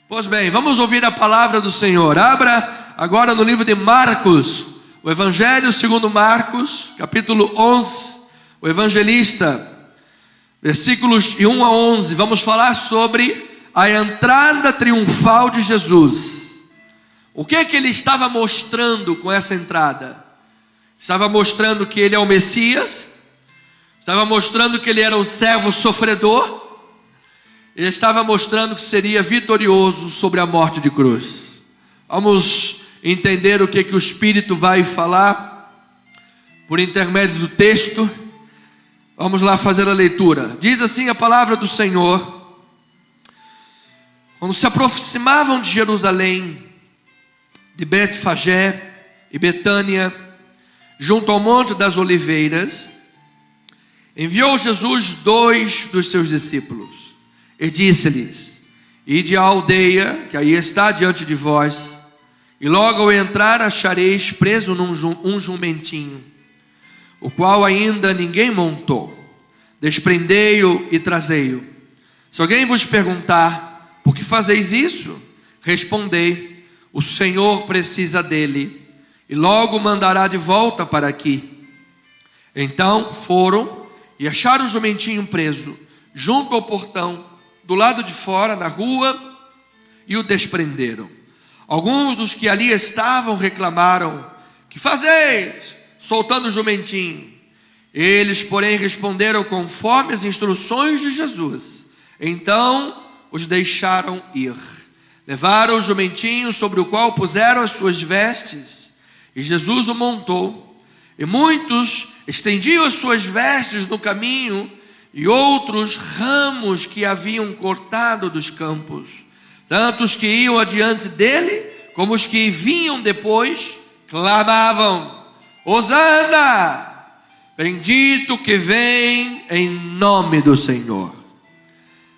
Pois bem, vamos ouvir a palavra do Senhor. Abra agora no livro de Marcos, o Evangelho segundo Marcos, capítulo 11, o evangelista, versículos de 1 a 11. Vamos falar sobre a entrada triunfal de Jesus. O que é que ele estava mostrando com essa entrada? Estava mostrando que ele é o Messias, estava mostrando que ele era o servo sofredor, ele estava mostrando que seria vitorioso sobre a morte de cruz. Vamos entender o que o Espírito vai falar por intermédio do texto. Vamos lá fazer a leitura. Diz assim a palavra do Senhor: quando se aproximavam de Jerusalém, de Betfagé e Betânia, junto ao Monte das Oliveiras, enviou Jesus 2 dos seus discípulos e disse-lhes: ide à aldeia que aí está diante de vós, e logo ao entrar achareis preso um jumentinho, o qual ainda ninguém montou. Desprendei-o e trazei-o. Se alguém vos perguntar: por que fazeis isso? Respondei: o Senhor precisa dele, e logo mandará de volta para aqui. Então foram e acharam o jumentinho preso junto ao portão, do lado de fora, na rua, e o desprenderam. Alguns dos que ali estavam reclamaram: que fazeis, soltando o jumentinho? Eles, porém, responderam conforme as instruções de Jesus. Então os deixaram ir. Levaram o jumentinho, sobre o qual puseram as suas vestes, e Jesus o montou. E muitos estendiam as suas vestes no caminho, e outros ramos que haviam cortado dos campos. Tanto os que iam adiante dele, como os que vinham depois, clamavam: Hosana! Bendito que vem em nome do Senhor.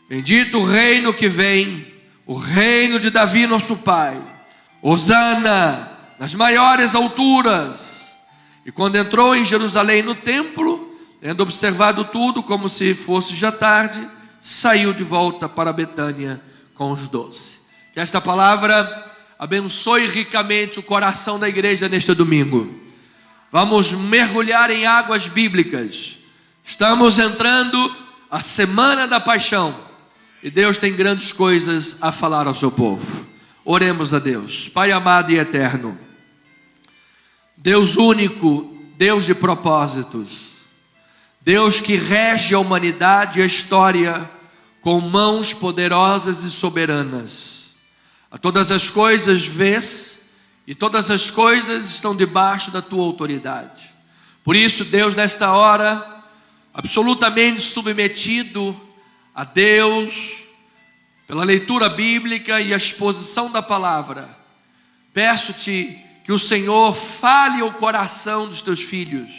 Bendito o reino que vem, o reino de Davi nosso pai. Hosana nas maiores alturas. E quando entrou em Jerusalém no templo, tendo observado tudo como se fosse já tarde, saiu de volta para Betânia com os 12. Que esta palavra abençoe ricamente o coração da igreja neste domingo. Vamos mergulhar em águas bíblicas. Estamos entrando a semana da paixão, e Deus tem grandes coisas a falar ao seu povo. Oremos a Deus. Pai amado e eterno, Deus único, Deus de propósitos, Deus que rege a humanidade e a história com mãos poderosas e soberanas. A todas as coisas vês, e todas as coisas estão debaixo da tua autoridade. Por isso, Deus, nesta hora, absolutamente submetido a Deus, pela leitura bíblica e a exposição da palavra, peço-te que o Senhor fale ao coração dos teus filhos,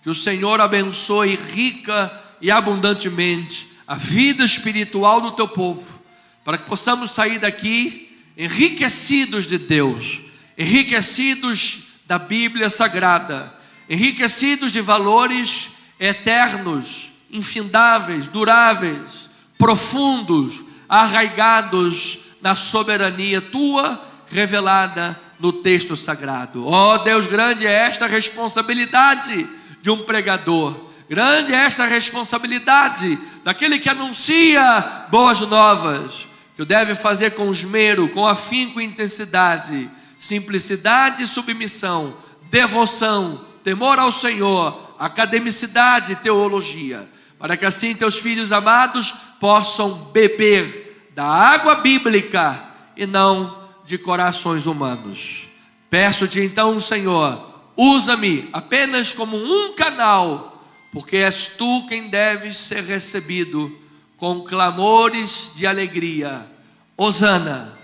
que o Senhor abençoe rica e abundantemente a vida espiritual do teu povo, para que possamos sair daqui enriquecidos de Deus, enriquecidos da Bíblia Sagrada, enriquecidos de valores eternos, infindáveis, duráveis, profundos, arraigados na soberania tua revelada no texto sagrado. Ó Deus, grande é esta responsabilidade de um pregador, grande é esta responsabilidade daquele que anuncia boas novas, que o deve fazer com esmero, com afinco e intensidade, simplicidade e submissão, devoção, temor ao Senhor, academicidade e teologia, para que assim teus filhos amados possam beber da água bíblica e não de corações humanos. Peço-te então, Senhor, usa-me apenas como um canal, porque és tu quem deves ser recebido com clamores de alegria. Hosana,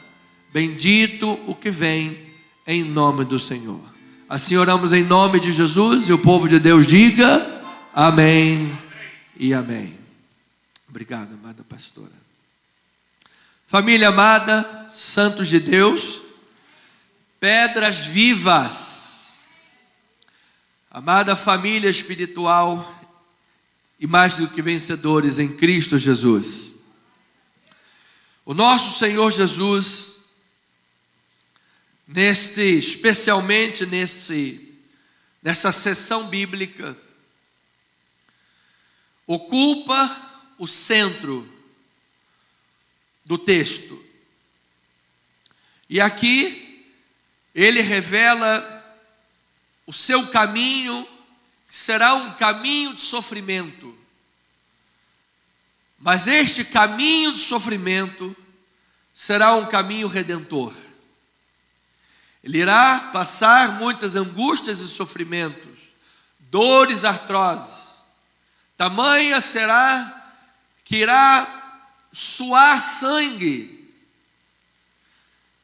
bendito o que vem em nome do Senhor. Assim oramos em nome de Jesus, e o povo de Deus diga amém e amém. Obrigado, amada pastora. Família amada, santos de Deus, pedras vivas, amada família espiritual e mais do que vencedores em Cristo Jesus. O nosso Senhor Jesus, especialmente nessa sessão bíblica, ocupa o centro do texto. E aqui ele revela o seu caminho, que será um caminho de sofrimento. Mas este caminho de sofrimento será um caminho redentor. Ele irá passar muitas angústias e sofrimentos, dores atrozes. Tamanha será que irá suar sangue,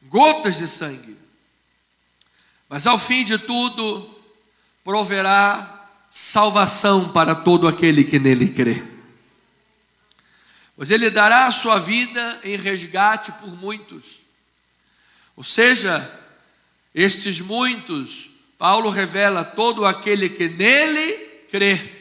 gotas de sangue. Mas ao fim de tudo, proverá salvação para todo aquele que nele crê. Pois ele dará a sua vida em resgate por muitos. Ou seja, estes muitos, Paulo revela todo aquele que nele crê.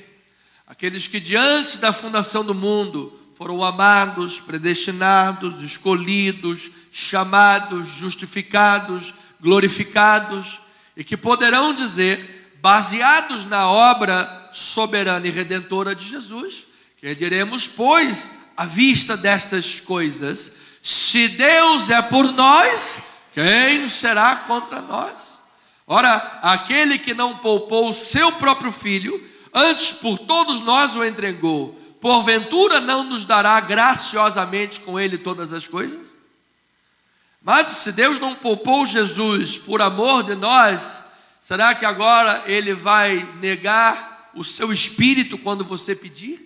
Aqueles que diante da fundação do mundo foram amados, predestinados, escolhidos, chamados, justificados, glorificados, e que poderão dizer, baseados na obra soberana e redentora de Jesus, que diremos, pois, à vista destas coisas, se Deus é por nós, quem será contra nós? Ora, aquele que não poupou o seu próprio filho, antes por todos nós o entregou, porventura não nos dará graciosamente com ele todas as coisas? Mas se Deus não poupou Jesus por amor de nós, será que agora ele vai negar o seu espírito quando você pedir?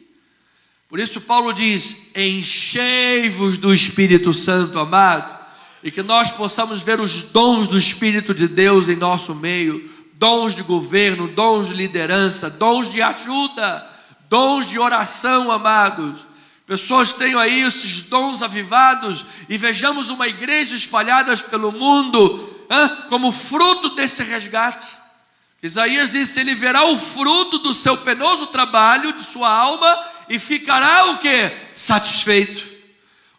Por isso Paulo diz, enchei-vos do Espírito Santo, amado, e que nós possamos ver os dons do Espírito de Deus em nosso meio, dons de governo, dons de liderança, dons de ajuda, dons de oração, amados. Pessoas tenham aí esses dons avivados e vejamos uma igreja espalhada pelo mundo, como fruto desse resgate. Isaías disse, ele verá o fruto do seu penoso trabalho, de sua alma, e ficará o quê? Satisfeito.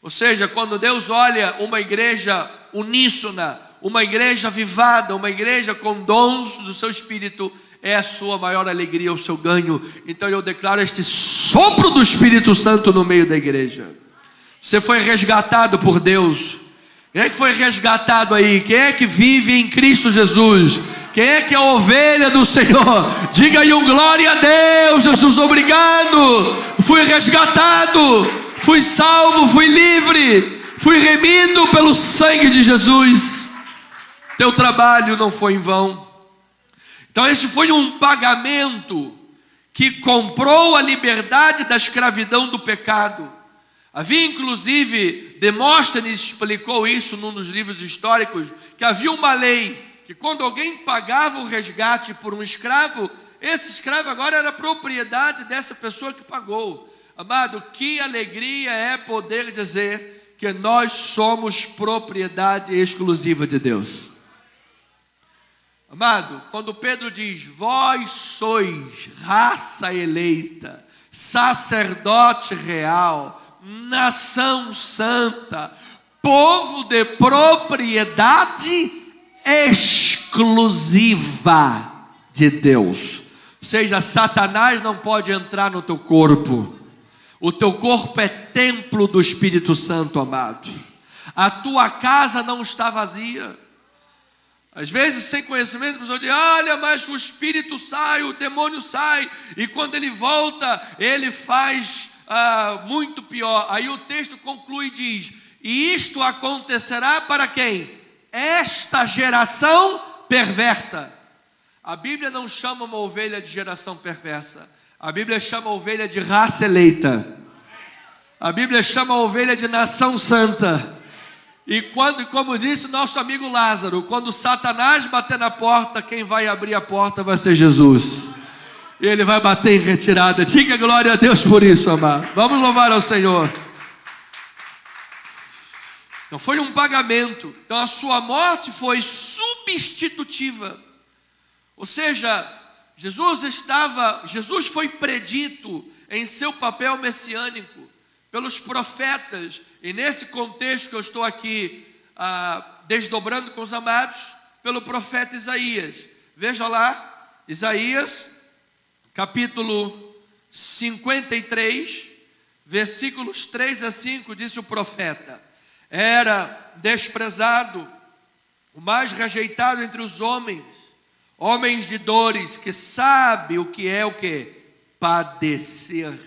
Ou seja, quando Deus olha uma igreja uníssona, uma igreja avivada, uma igreja com dons do seu Espírito, é a sua maior alegria, o seu ganho. Então eu declaro este sopro do Espírito Santo no meio da igreja. Você foi resgatado por Deus. Quem é que foi resgatado aí? Quem é que vive em Cristo Jesus? Quem é que é a ovelha do Senhor? Diga aí um glória a Deus. Jesus, obrigado. Fui resgatado, fui salvo, fui livre, fui remido pelo sangue de Jesus. Teu trabalho não foi em vão. Então esse foi um pagamento que comprou a liberdade da escravidão do pecado. Havia inclusive, Demóstenes explicou isso num dos livros históricos, que havia uma lei, que quando alguém pagava o resgate por um escravo, esse escravo agora era propriedade dessa pessoa que pagou. Amado, que alegria é poder dizer que nós somos propriedade exclusiva de Deus. Amado, quando Pedro diz, vós sois raça eleita, sacerdote real, nação santa, povo de propriedade exclusiva de Deus. Ou seja, Satanás não pode entrar no teu corpo. O teu corpo é templo do Espírito Santo, amado. A tua casa não está vazia. Às vezes, sem conhecimento, a pessoa diz, olha, mas o espírito sai, o demônio sai, e quando ele volta, ele faz muito pior. Aí o texto conclui e diz, e isto acontecerá para quem? Esta geração perversa. A Bíblia não chama uma ovelha de geração perversa. A Bíblia chama a ovelha de raça eleita. A Bíblia chama a ovelha de nação santa. E como disse nosso amigo Lázaro, quando Satanás bater na porta, quem vai abrir a porta vai ser Jesus. E ele vai bater em retirada. Diga glória a Deus por isso, amado. Vamos louvar ao Senhor. Então foi um pagamento. Então a sua morte foi substitutiva. Ou seja, Jesus foi predito em seu papel messiânico. pelos profetas, e nesse contexto que eu estou aqui desdobrando com os amados, pelo profeta Isaías. Veja lá, Isaías, capítulo 53, versículos 3 a 5, disse o profeta: era desprezado, o mais rejeitado entre os homens, homens de dores, que sabe o que é o quê? Padecer.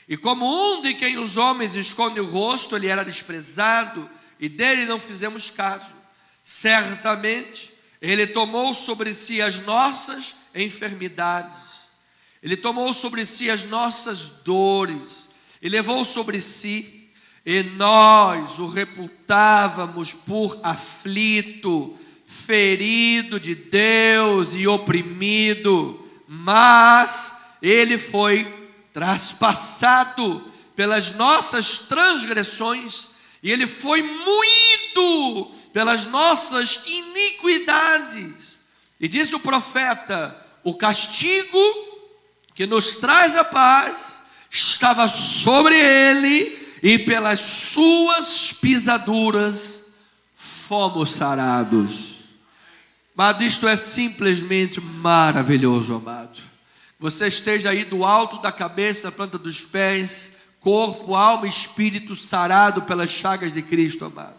E como um de quem os homens escondem o rosto, ele era desprezado, e dele não fizemos caso. Certamente, ele tomou sobre si as nossas enfermidades, ele tomou sobre si as nossas dores, e levou sobre si, e nós o reputávamos por aflito, ferido de Deus e oprimido, mas ele foi traspassado pelas nossas transgressões, e ele foi moído pelas nossas iniquidades. E diz o profeta: o castigo que nos traz a paz estava sobre ele, e pelas suas pisaduras fomos sarados. Mas isto é simplesmente maravilhoso, amado. Você esteja aí do alto da cabeça, da planta dos pés, corpo, alma e espírito sarado pelas chagas de Cristo, amado.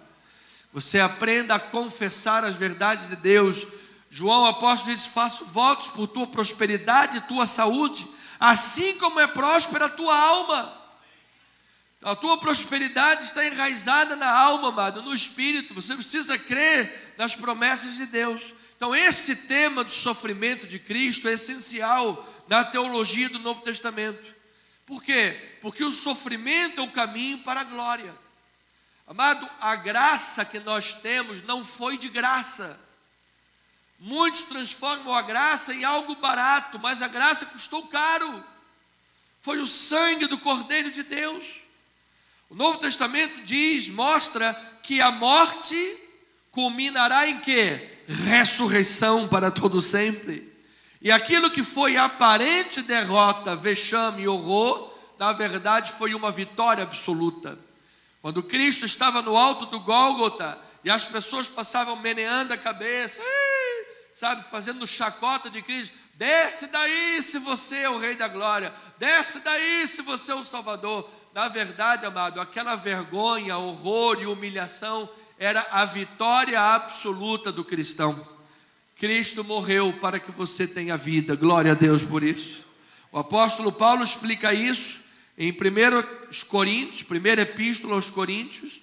Você aprenda a confessar as verdades de Deus. João, o apóstolo, diz: faço votos por tua prosperidade e tua saúde, assim como é próspera a tua alma. A tua prosperidade está enraizada na alma, amado, no espírito. Você precisa crer nas promessas de Deus. Então esse tema do sofrimento de Cristo é essencial na teologia do Novo Testamento. Por quê? Porque o sofrimento é o caminho para a glória. Amado, a graça que nós temos não foi de graça. Muitos transformam a graça em algo barato, mas a graça custou caro. Foi o sangue do Cordeiro de Deus. O Novo Testamento mostra que a morte culminará em quê? Ressurreição para todo sempre. E aquilo que foi aparente derrota, vexame e horror, na verdade foi uma vitória absoluta. Quando Cristo estava no alto do Gólgota, e as pessoas passavam meneando a cabeça, sabe, fazendo chacota de Cristo: desce daí se você é o Rei da Glória, desce daí se você é o Salvador. Na verdade, amado, aquela vergonha, horror e humilhação era a vitória absoluta do cristão. Cristo morreu para que você tenha vida. Glória a Deus por isso. O apóstolo Paulo explica isso em 1 Coríntios, primeira epístola aos Coríntios,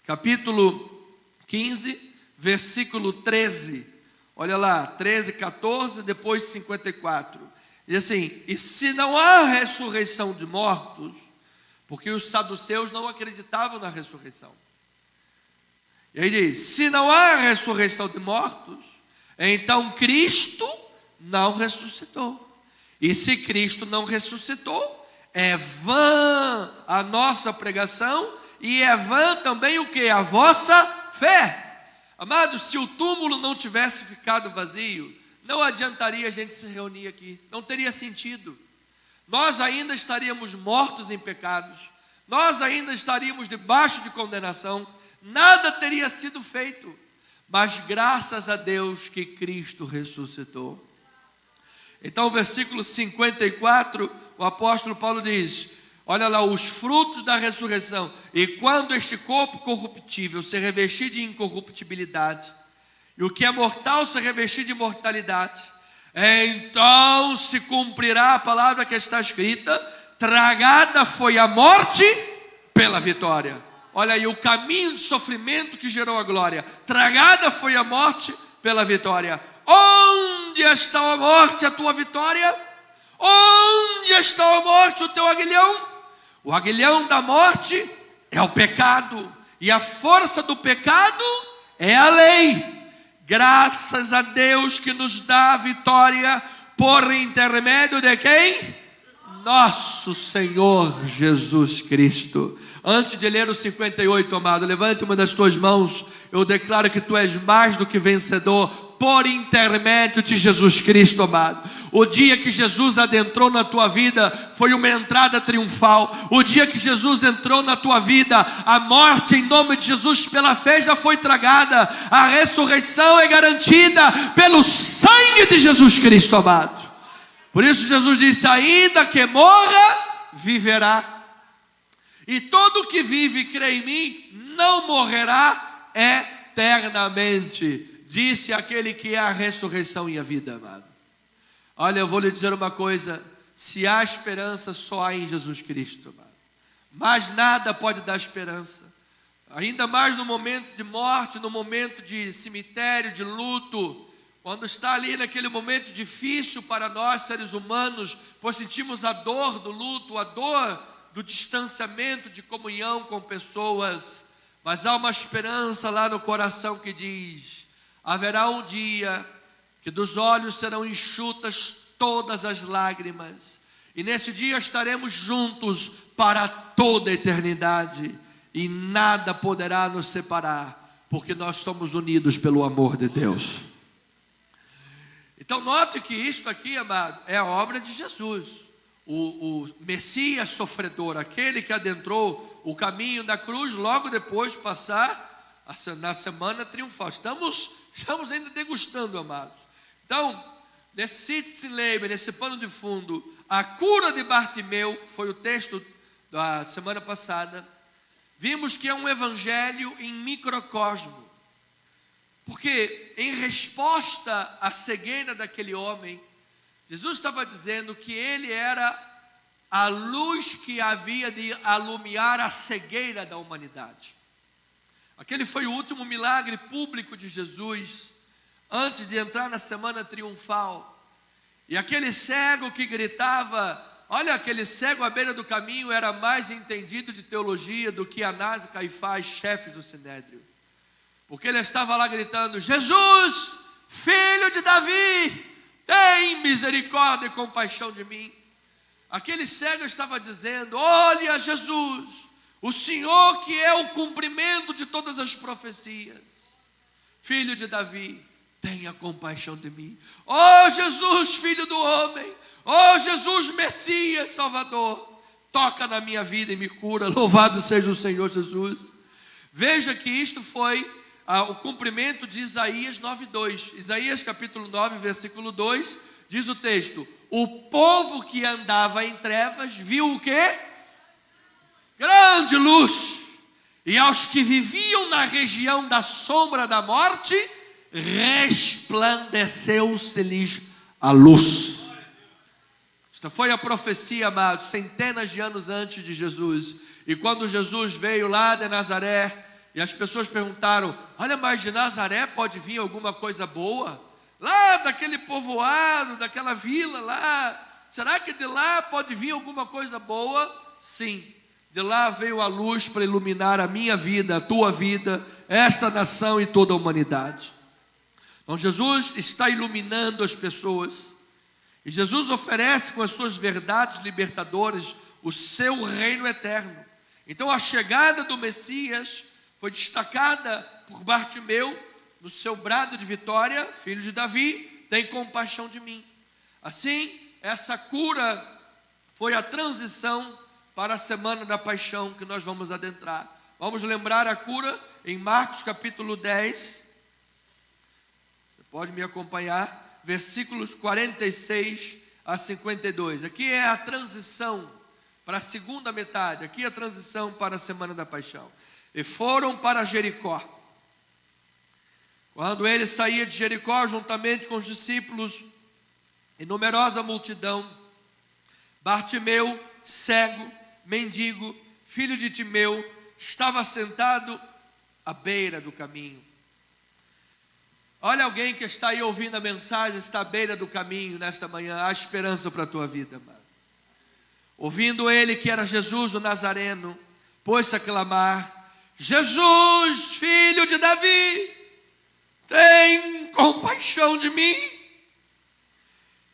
capítulo 15, versículo 13. Olha lá, 13, 14, depois 54. Diz assim: e se não há ressurreição de mortos, porque os saduceus não acreditavam na ressurreição. E aí diz: se não há ressurreição de mortos, então Cristo não ressuscitou. E se Cristo não ressuscitou, é vã a nossa pregação, e é vã também o que? A vossa fé. Amados, se o túmulo não tivesse ficado vazio, não adiantaria a gente se reunir aqui, não teria sentido. Nós ainda estaríamos mortos em pecados, nós ainda estaríamos debaixo de condenação, nada teria sido feito. Mas graças a Deus que Cristo ressuscitou. Então, versículo 54, o apóstolo Paulo diz: olha lá, os frutos da ressurreição. E quando este corpo corruptível se revestir de incorruptibilidade, e o que é mortal se revestir de imortalidade, então se cumprirá a palavra que está escrita: tragada foi a morte pela vitória. Olha aí, o caminho de sofrimento que gerou a glória. Tragada foi a morte pela vitória. Onde está a morte, a tua vitória? Onde está a morte, o teu aguilhão? O aguilhão da morte é o pecado, e a força do pecado é a lei. Graças a Deus que nos dá a vitória por intermédio de quem? Nosso Senhor Jesus Cristo. Antes de ler o 58, amado, levante uma das tuas mãos. Eu declaro que tu és mais do que vencedor por intermédio de Jesus Cristo, amado. O dia que Jesus adentrou na tua vida foi uma entrada triunfal. O dia que Jesus entrou na tua vida, a morte em nome de Jesus pela fé já foi tragada. A ressurreição é garantida pelo sangue de Jesus Cristo, amado. Por isso Jesus disse: ainda que morra, viverá. E todo que vive e crê em mim não morrerá eternamente. Disse aquele que é a ressurreição e a vida, amado. Olha, eu vou lhe dizer uma coisa: se há esperança, só há em Jesus Cristo, amado. Mais nada pode dar esperança. Ainda mais no momento de morte, no momento de cemitério, de luto, quando está ali naquele momento difícil para nós seres humanos, pois sentimos a dor do luto, a dor do distanciamento de comunhão com pessoas. Mas há uma esperança lá no coração que diz: haverá um dia que dos olhos serão enxutas todas as lágrimas, e nesse dia estaremos juntos para toda a eternidade, e nada poderá nos separar, porque nós somos unidos pelo amor de Deus. Então note que isto aqui, amado, é a obra de Jesus, o Messias sofredor, aquele que adentrou o caminho da cruz, logo depois de passar na semana triunfal. Estamos ainda degustando, amados. Então, nesse Sitzenleben, nesse pano de fundo, a cura de Bartimeu, foi o texto da semana passada. Vimos que é um evangelho em microcosmo, porque em resposta à cegueira daquele homem, Jesus estava dizendo que ele era a luz que havia de alumiar a cegueira da humanidade. Aquele foi o último milagre público de Jesus, antes de entrar na semana triunfal. E aquele cego que gritava, olha, aquele cego à beira do caminho era mais entendido de teologia do que Anás e Caifás, chefes do Sinédrio. Porque ele estava lá gritando: Jesus, filho de Davi, tem misericórdia e compaixão de mim. Aquele cego estava dizendo: olha, Jesus, o Senhor que é o cumprimento de todas as profecias, filho de Davi, tenha compaixão de mim. Oh Jesus, filho do homem, oh Jesus, Messias, Salvador, toca na minha vida e me cura. Louvado seja o Senhor Jesus. Veja que isto foi o cumprimento de Isaías 9:2. Isaías capítulo 9, versículo 2, diz o texto: o povo que andava em trevas viu o quê? Grande luz. E aos que viviam na região da sombra da morte, resplandeceu-se-lhes a luz. Esta foi a profecia, amados, centenas de anos antes de Jesus. E quando Jesus veio lá de Nazaré, e as pessoas perguntaram: olha, mas de Nazaré pode vir alguma coisa boa? Lá daquele povoado, daquela vila lá, será que de lá pode vir alguma coisa boa? Sim, de lá veio a luz para iluminar a minha vida, a tua vida, esta nação e toda a humanidade. Então Jesus está iluminando as pessoas, e Jesus oferece com as suas verdades libertadoras o seu reino eterno. Então a chegada do Messias foi destacada por Bartimeu no seu brado de vitória: filho de Davi, tem compaixão de mim. Assim, essa cura foi a transição para a semana da paixão que nós vamos adentrar. Vamos lembrar a cura em Marcos capítulo 10. Você pode me acompanhar, versículos 46 a 52. Aqui é a transição para a segunda metade, aqui é a transição para a semana da paixão. E foram para Jericó. Quando ele saía de Jericó, juntamente com os discípulos e numerosa multidão, Bartimeu, cego, mendigo, filho de Timeu, estava sentado à beira do caminho. Olha, alguém que está aí ouvindo a mensagem, está à beira do caminho nesta manhã. Há esperança para a tua vida, amado. Ouvindo ele que era Jesus o Nazareno, pôs-se a clamar: Jesus, filho de Davi, tem compaixão de mim.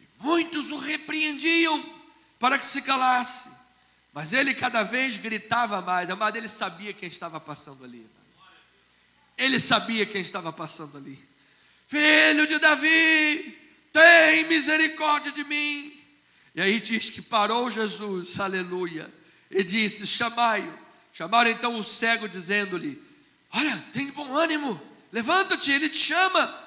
E muitos o repreendiam para que se calasse, mas ele cada vez gritava mais. Amado, ele sabia quem estava passando ali. Ele sabia quem estava passando ali. Filho de Davi, tem misericórdia de mim. E aí diz que parou Jesus, aleluia, e disse: chamai-o. Chamaram então o cego, dizendo-lhe: olha, tem bom ânimo, levanta-te, ele te chama.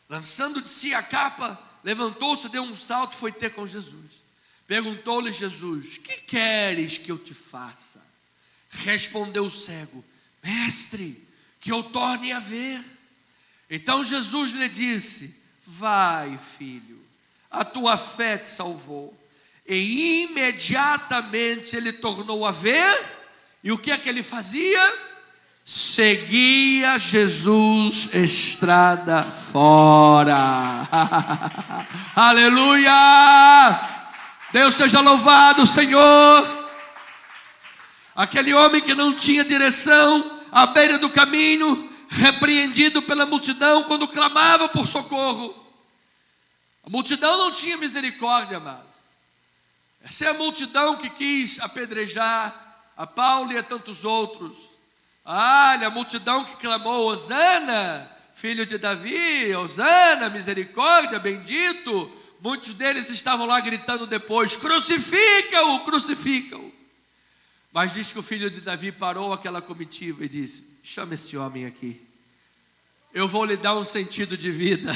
Lançando de si a capa, levantou-se, deu um salto e foi ter com Jesus. Perguntou-lhe Jesus: que queres que eu te faça? Respondeu o cego: mestre, que eu torne a ver. Então Jesus lhe disse: vai, filho, a tua fé te salvou. E imediatamente ele tornou a ver. E o que é que ele fazia? Seguia Jesus estrada fora. Aleluia! Deus seja louvado, Senhor. Aquele homem que não tinha direção, à beira do caminho, repreendido pela multidão quando clamava por socorro. A multidão não tinha misericórdia, amado. Essa é a multidão que quis apedrejar a Paulo e a tantos outros. A multidão que clamou: Hosana, filho de Davi, Hosana, misericórdia, bendito. Muitos deles estavam lá gritando depois: crucifica-o, crucifica-o. Mas diz que o filho de Davi parou aquela comitiva e disse: chama esse homem aqui, eu vou lhe dar um sentido de vida,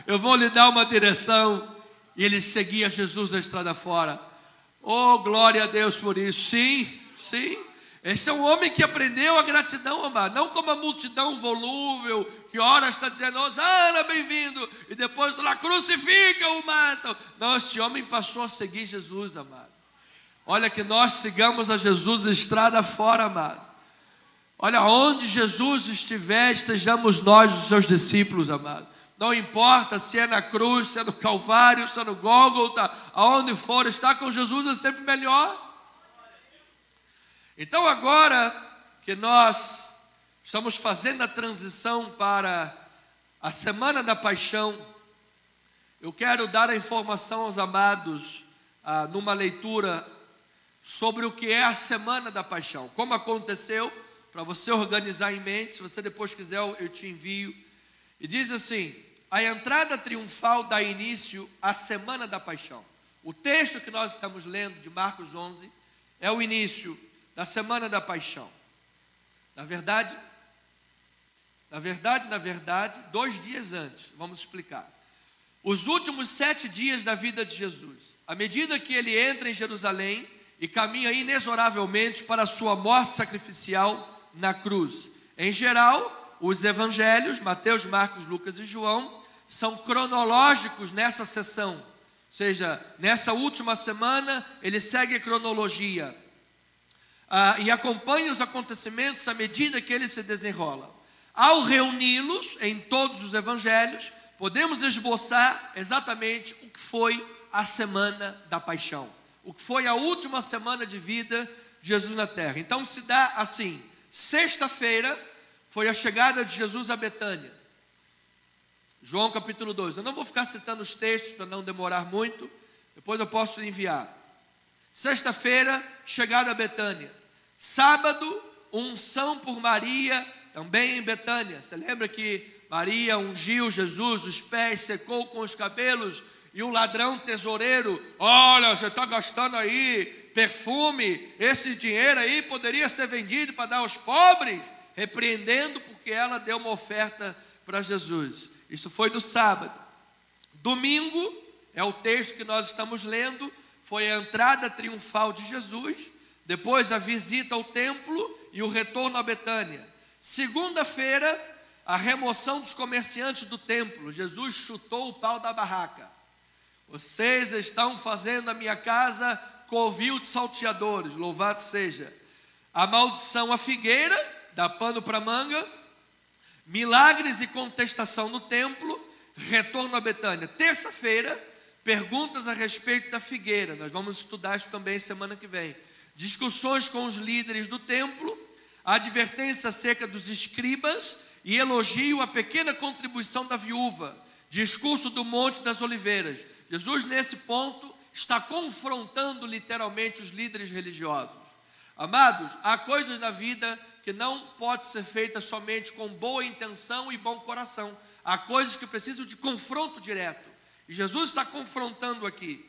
eu vou lhe dar uma direção. E ele seguia Jesus a estrada fora. Oh, glória a Deus por isso. Sim, sim. Esse é um homem que aprendeu a gratidão, amado. Não como a multidão volúvel, que ora está dizendo: Hosana, bem-vindo, e depois lá, crucifica-o, matam. Não, esse homem passou a seguir Jesus, amado. Olha, que nós sigamos a Jesus estrada fora, amado. Olha, onde Jesus estiver, estejamos nós, os seus discípulos, amado. Não importa se é na cruz, se é no Calvário, se é no Gólgota, aonde for, estar com Jesus é sempre melhor. Então agora que nós estamos fazendo a transição para a Semana da Paixão, eu quero dar a informação aos amados, numa leitura sobre o que é a Semana da Paixão, como aconteceu, para você organizar em mente. Se você depois quiser, eu te envio. E diz assim: a entrada triunfal dá início à Semana da Paixão. O texto que nós estamos lendo, de Marcos 11, é o início da Semana da Paixão. Na verdade, 2 dias antes, vamos explicar. Os últimos 7 dias da vida de Jesus, à medida que ele entra em Jerusalém e caminha inexoravelmente para a sua morte sacrificial na cruz. Em geral, os evangelhos, Mateus, Marcos, Lucas e João, são cronológicos nessa sessão. Ou seja, nessa última semana, ele segue a cronologia. E acompanha os acontecimentos à medida que ele se desenrola. Ao reuni-los em todos os evangelhos, podemos esboçar exatamente o que foi a Semana da Paixão, o que foi a última semana de vida de Jesus na terra. Então se dá assim: sexta-feira foi a chegada de Jesus a Betânia, João capítulo 2. Eu não vou ficar citando os textos para não demorar muito, depois eu posso enviar. Sexta-feira, chegada a Betânia. Sábado, unção por Maria, também em Betânia. Você lembra que Maria ungiu Jesus, os pés, secou com os cabelos, e o ladrão tesoureiro: olha, você está gastando aí perfume, esse dinheiro aí poderia ser vendido para dar aos pobres, repreendendo porque ela deu uma oferta para Jesus. Isso foi no sábado. Domingo, é o texto que nós estamos lendo, foi a entrada triunfal de Jesus, depois a visita ao templo e o retorno a Betânia. Segunda-feira, a remoção dos comerciantes do templo. Jesus chutou o pau da barraca. Vocês estão fazendo a minha casa covil de salteadores, louvado seja. A maldição à figueira, dá pano para manga. Milagres e contestação no templo, retorno a Betânia. Terça-feira, perguntas a respeito da figueira. Nós vamos estudar isso também semana que vem. Discussões com os líderes do templo, advertência acerca dos escribas e elogio à pequena contribuição da viúva. Discurso do Monte das Oliveiras. Jesus, nesse ponto, está confrontando literalmente os líderes religiosos. Amados, há coisas na vida que não pode ser feita somente com boa intenção e bom coração. há coisas que precisam de confronto direto. E Jesus está confrontando aqui.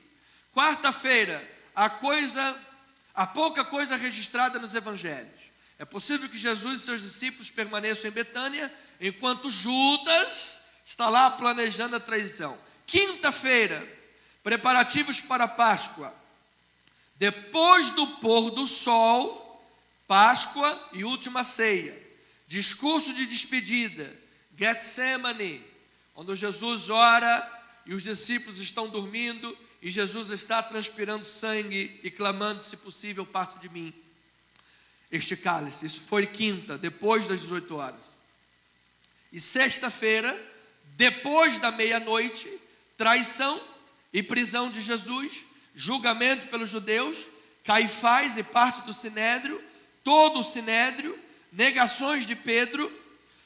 Quarta-feira, há pouca coisa registrada nos evangelhos. É possível que Jesus e seus discípulos permaneçam em Betânia, enquanto Judas está lá planejando a traição. Quinta-feira, preparativos para a Páscoa. Depois do pôr do sol, Páscoa e última ceia. Discurso de despedida, Getsemane, onde Jesus ora e os discípulos estão dormindo e Jesus está transpirando sangue e clamando, se possível, passe de mim este cálice. Isso foi quinta, depois das 18 horas. E sexta-feira, depois da meia-noite, traição e prisão de Jesus, julgamento pelos judeus, Caifás e parte do sinédrio, todo o sinédrio, negações de Pedro,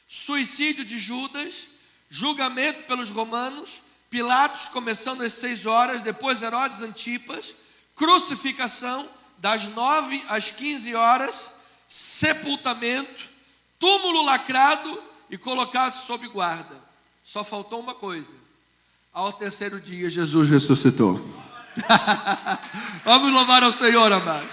suicídio de Judas, julgamento pelos romanos, Pilatos começando às 6 horas, depois Herodes Antipas, crucificação das 9 às 15 horas, sepultamento, túmulo lacrado e colocado sob guarda. Só faltou uma coisa: ao terceiro dia Jesus ressuscitou. Vamos louvar ao Senhor, amados.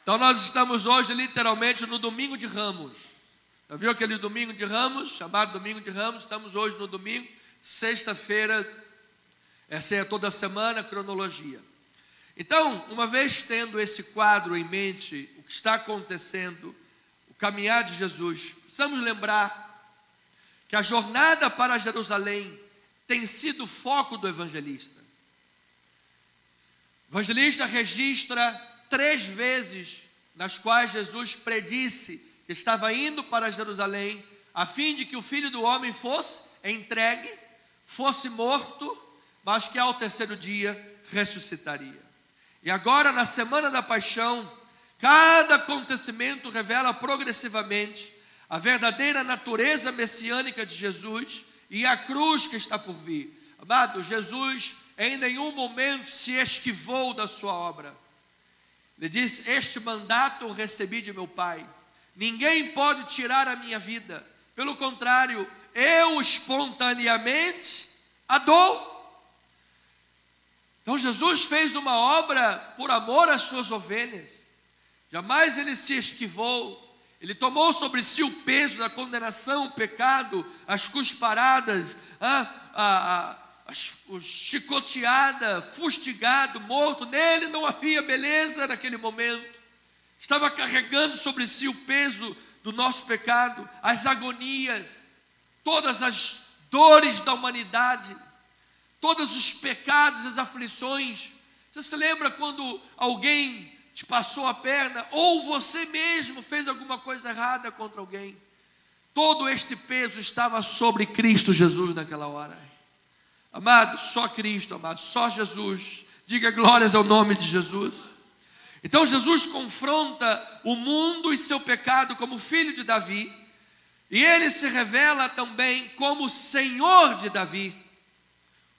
Então nós estamos hoje literalmente no domingo de Ramos. Já viu aquele domingo de Ramos, chamado domingo de Ramos? Estamos hoje no domingo, sexta-feira, essa é toda semana, cronologia. Então, uma vez tendo esse quadro em mente, o que está acontecendo, o caminhar de Jesus, precisamos lembrar que a jornada para Jerusalém tem sido o foco do evangelista. O evangelista registra 3 vezes nas quais Jesus predisse que estava indo para Jerusalém, a fim de que o Filho do Homem fosse entregue, fosse morto, mas que ao terceiro dia ressuscitaria. E agora, na semana da paixão, cada acontecimento revela progressivamente a verdadeira natureza messiânica de Jesus e a cruz que está por vir. Amado, Jesus em nenhum momento se esquivou da sua obra. Ele disse: este mandato eu recebi de meu Pai. Ninguém pode tirar a minha vida. Pelo contrário, eu espontaneamente a dou. Então Jesus fez uma obra por amor às suas ovelhas. Jamais ele se esquivou. Ele tomou sobre si o peso da condenação, o pecado, as cusparadas, o chicoteada, fustigado, morto. Nele não havia beleza naquele momento. Estava carregando sobre si o peso do nosso pecado, as agonias, todas as dores da humanidade, todos os pecados, as aflições. Você se lembra quando alguém te passou a perna, ou você mesmo fez alguma coisa errada contra alguém? Todo este peso estava sobre Cristo Jesus naquela hora. Amado, só Cristo, amado, só Jesus. Diga glórias ao nome de Jesus. Então Jesus confronta o mundo e seu pecado como filho de Davi, e ele se revela também como Senhor de Davi,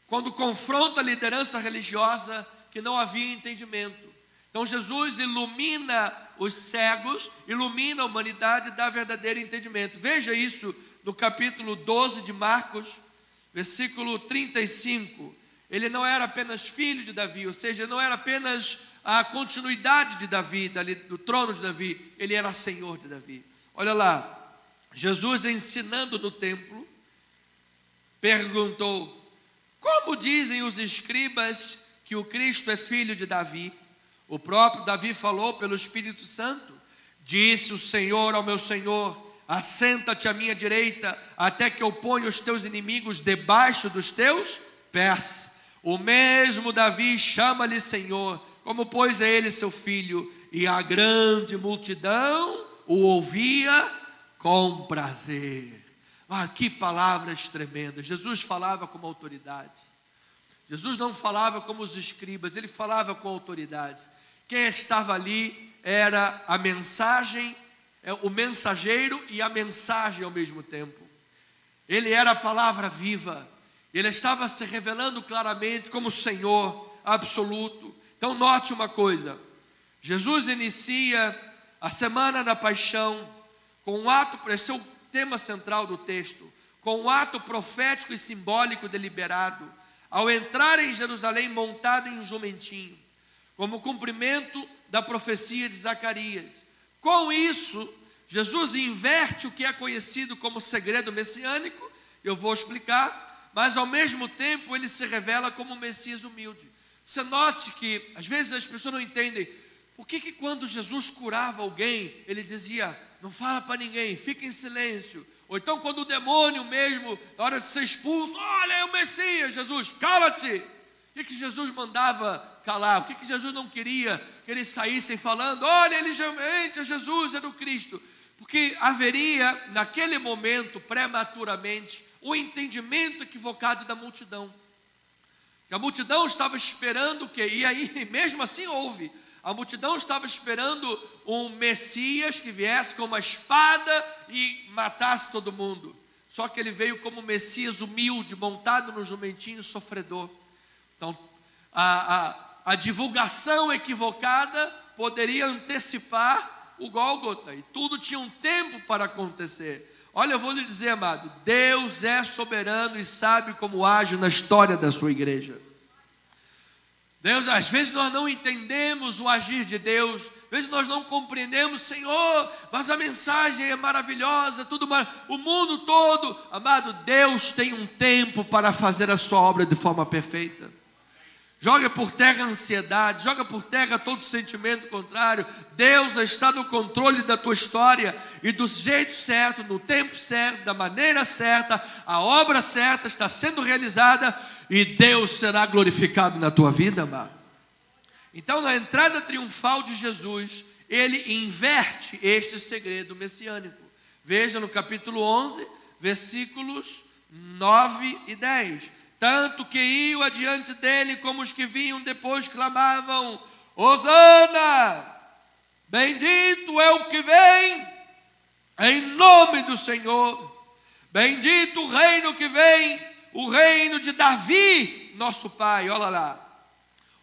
quando confronta a liderança religiosa que não havia entendimento. Então Jesus ilumina os cegos, ilumina a humanidade e dá verdadeiro entendimento. Veja isso no capítulo 12 de Marcos, versículo 35. Ele não era apenas filho de Davi, ou seja, não era apenas a continuidade de Davi, do trono de Davi, ele era Senhor de Davi. Olha lá, Jesus ensinando no templo, perguntou: como dizem os escribas que o Cristo é filho de Davi? O próprio Davi falou pelo Espírito Santo: disse o Senhor ao meu Senhor: assenta-te à minha direita, até que eu ponha os teus inimigos debaixo dos teus pés. O mesmo Davi chama-lhe Senhor, como pois é ele seu filho, e a grande multidão o ouvia com prazer. Que palavras tremendas. Jesus falava com autoridade. Jesus não falava como os escribas, ele falava com autoridade. Quem estava ali era a mensagem, o mensageiro e a mensagem ao mesmo tempo. Ele era a palavra viva. Ele estava se revelando claramente como Senhor absoluto. Então note uma coisa: Jesus inicia a semana da paixão, com um ato, esse é o tema central do texto, com um ato profético e simbólico deliberado, ao entrar em Jerusalém montado em um jumentinho, como cumprimento da profecia de Zacarias. Com isso, Jesus inverte o que é conhecido como segredo messiânico, eu vou explicar, mas ao mesmo tempo ele se revela como um Messias humilde. Você note que às vezes as pessoas não entendem por que quando Jesus curava alguém, ele dizia, não fala para ninguém, fica em silêncio. Ou então quando o demônio mesmo, na hora de ser expulso, olha, é o Messias, Jesus, cala-te. Por que Jesus mandava calar? Por que Jesus não queria que eles saíssem falando, olha, ele realmente é Jesus, é do Cristo? Porque haveria, naquele momento, prematuramente, um entendimento equivocado da multidão. Que a multidão estava esperando o quê? E aí, mesmo assim, houve. A multidão estava esperando um Messias que viesse com uma espada e matasse todo mundo. Só que ele veio como Messias humilde, montado no jumentinho sofredor. Então, a divulgação equivocada poderia antecipar o Gólgota. E tudo tinha um tempo para acontecer. Olha, eu vou lhe dizer, amado, Deus é soberano e sabe como age na história da sua igreja. Deus, às vezes nós não entendemos o agir de Deus, às vezes nós não compreendemos, Senhor, mas a mensagem é maravilhosa, tudo o mundo todo, amado, Deus tem um tempo para fazer a sua obra de forma perfeita. Joga por terra a ansiedade, joga por terra todo sentimento contrário. Deus está no controle da tua história e do jeito certo, no tempo certo, da maneira certa, a obra certa está sendo realizada e Deus será glorificado na tua vida, amado. Então, na entrada triunfal de Jesus, ele inverte este segredo messiânico. Veja no capítulo 11, versículos 9 e 10. Tanto que iam adiante dele, como os que vinham depois clamavam, Hosana, bendito é o que vem, em nome do Senhor, bendito o reino que vem, o reino de Davi, nosso pai, olha lá,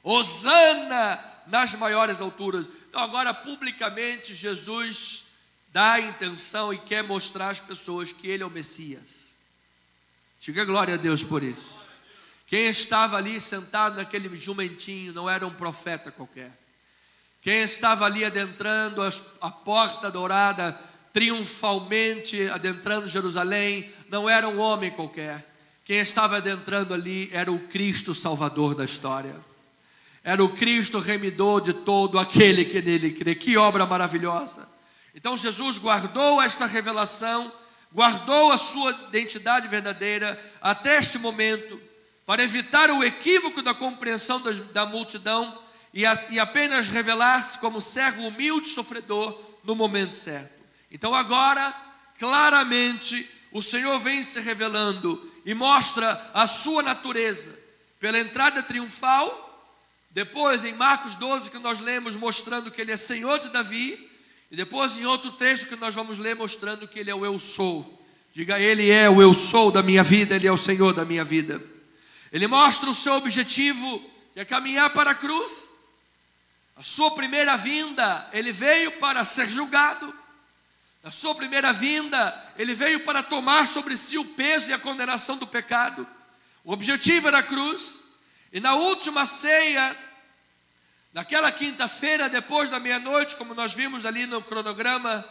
Hosana nas maiores alturas. Então agora publicamente Jesus dá a intenção e quer mostrar às pessoas que ele é o Messias. Diga glória a Deus por isso. Quem estava ali sentado naquele jumentinho não era um profeta qualquer. Quem estava ali adentrando a porta dourada, triunfalmente adentrando Jerusalém, não era um homem qualquer. Quem estava adentrando ali era o Cristo Salvador da história. Era o Cristo remidor de todo aquele que nele crê. Que obra maravilhosa! Então Jesus guardou esta revelação, guardou a sua identidade verdadeira até este momento, para evitar o equívoco da compreensão da multidão e apenas revelar-se como servo humilde e sofredor no momento certo. Então agora, claramente, o Senhor vem se revelando e mostra a sua natureza pela entrada triunfal, depois em Marcos 12 que nós lemos mostrando que ele é Senhor de Davi, e depois em outro texto que nós vamos ler mostrando que ele é o eu sou. Diga, ele é o eu sou da minha vida, ele é o Senhor da minha vida. Ele mostra o seu objetivo, que é caminhar para a cruz. A sua primeira vinda, ele veio para ser julgado. Na sua primeira vinda, ele veio para tomar sobre si o peso e a condenação do pecado. O objetivo era a cruz. E na última ceia, naquela quinta-feira, depois da meia-noite, como nós vimos ali no cronograma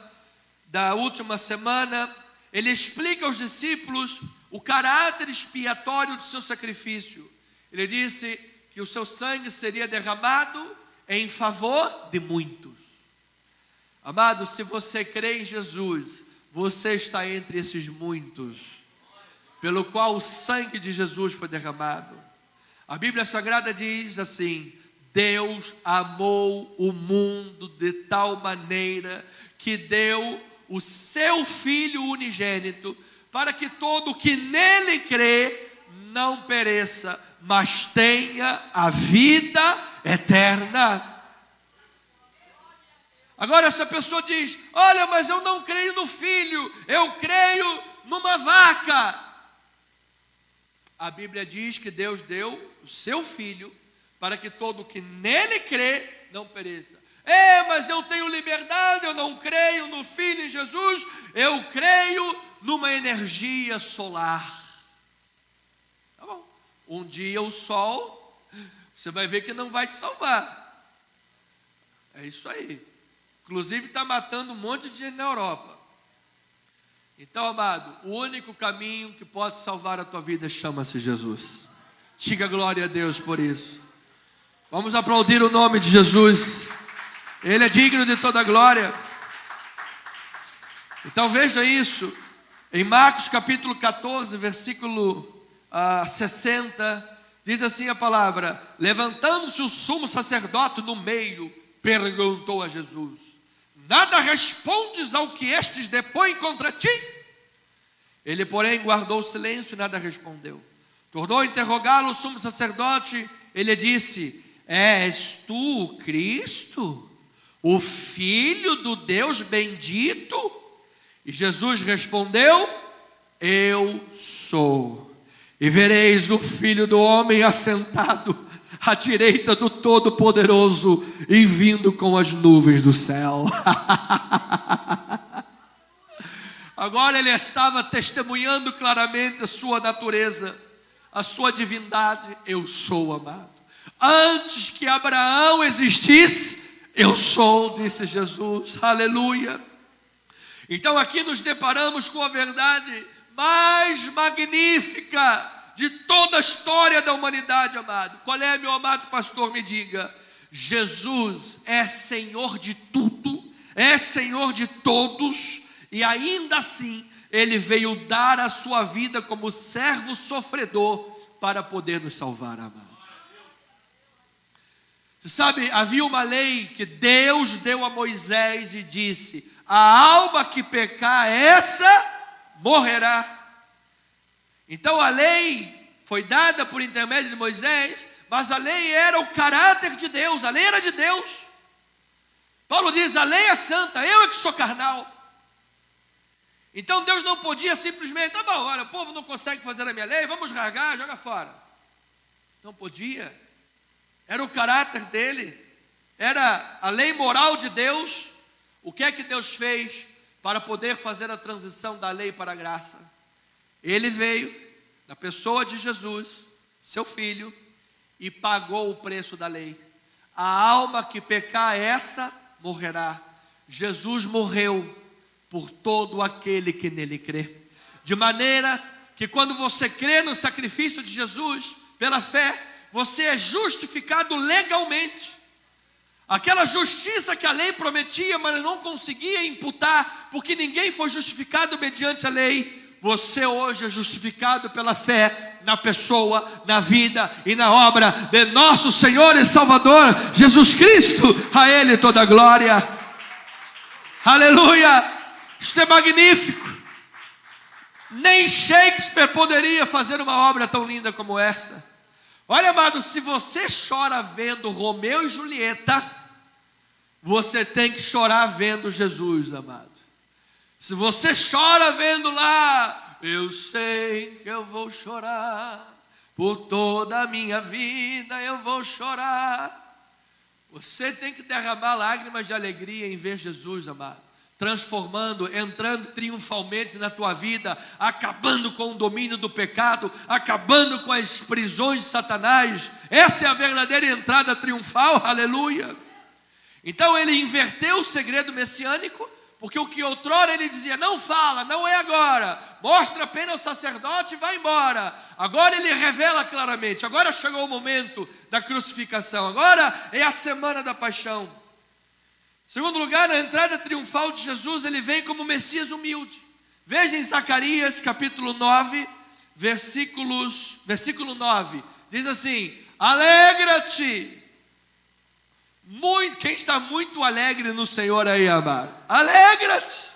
da última semana, ele explica aos discípulos o caráter expiatório do seu sacrifício. Ele disse que o seu sangue seria derramado em favor de muitos. Amado, se você crê em Jesus, você está entre esses muitos, pelo qual o sangue de Jesus foi derramado. A Bíblia Sagrada diz assim: Deus amou o mundo de tal maneira que deu o seu Filho unigênito, para que todo que nele crê não pereça, mas tenha a vida eterna. Agora essa pessoa diz, olha, mas eu não creio no Filho, eu creio numa vaca. A Bíblia diz que Deus deu o seu Filho para que todo que nele crê não pereça. Mas eu tenho liberdade, eu não creio no Filho em Jesus, eu creio numa energia solar. Tá bom. Um dia o sol, você vai ver que não vai te salvar. É isso aí. Inclusive está matando um monte de gente na Europa. Então, amado, o único caminho que pode salvar a tua vida chama-se Jesus. Diga glória a Deus por isso. Vamos aplaudir o nome de Jesus. Ele é digno de toda glória. Então veja isso. Em Marcos capítulo 14, versículo 60, diz assim a palavra: levantando-se o sumo sacerdote no meio, perguntou a Jesus: nada respondes ao que estes depõem contra ti? Ele, porém, guardou silêncio e nada respondeu. Tornou a interrogá-lo o sumo sacerdote. Ele disse: és tu o Cristo, o Filho do Deus bendito? E Jesus respondeu: eu sou. E vereis o Filho do Homem assentado à direita do Todo-Poderoso e vindo com as nuvens do céu. Agora ele estava testemunhando claramente a sua natureza, a sua divindade. Eu sou, amado. Antes que Abraão existisse, eu sou, disse Jesus. Aleluia. Então aqui nos deparamos com a verdade mais magnífica de toda a história da humanidade, amado. Qual é, meu amado pastor? Me diga. Jesus é Senhor de tudo, é Senhor de todos, e ainda assim Ele veio dar a sua vida como servo sofredor para poder nos salvar, amados. Você sabe, havia uma lei que Deus deu a Moisés e disse: a alma que pecar, essa morrerá. Então a lei foi dada por intermédio de Moisés, mas a lei era o caráter de Deus, a lei era de Deus. Paulo diz: a lei é santa, eu é que sou carnal. Então Deus não podia simplesmente: tá bom, olha, o povo não consegue fazer a minha lei, vamos rasgar, joga fora. Não podia. Era o caráter dele, era a lei moral de Deus. O que é que Deus fez para poder fazer a transição da lei para a graça? Ele veio na pessoa de Jesus, seu filho, e pagou o preço da lei. A alma que pecar, essa morrerá. Jesus morreu por todo aquele que nele crê, de maneira que quando você crê no sacrifício de Jesus, pela fé, você é justificado legalmente. Aquela justiça que a lei prometia, mas não conseguia imputar, porque ninguém foi justificado mediante a lei. Você hoje é justificado pela fé na pessoa, na vida e na obra de nosso Senhor e Salvador Jesus Cristo. A Ele toda a glória. Aleluia. Isto é magnífico. Nem Shakespeare poderia fazer uma obra tão linda como esta. Olha, amado, se você chora vendo Romeu e Julieta, você tem que chorar vendo Jesus, amado. Se você chora vendo lá, eu sei que eu vou chorar, por toda a minha vida eu vou chorar. Você tem que derramar lágrimas de alegria em ver Jesus, amado, transformando, entrando triunfalmente na tua vida, acabando com o domínio do pecado, acabando com as prisões de Satanás. Essa é a verdadeira entrada triunfal, aleluia. Então ele inverteu o segredo messiânico, porque o que outrora ele dizia: não fala, não é agora, mostra apenas ao sacerdote e vai embora. Agora ele revela claramente. Agora chegou o momento da crucificação, agora é a semana da paixão. Em segundo lugar, na entrada triunfal de Jesus, ele vem como Messias humilde. Veja em Zacarias capítulo 9, versículo 9, diz assim: alegra-te. Quem está muito alegre no Senhor aí, amado? Alegra-te,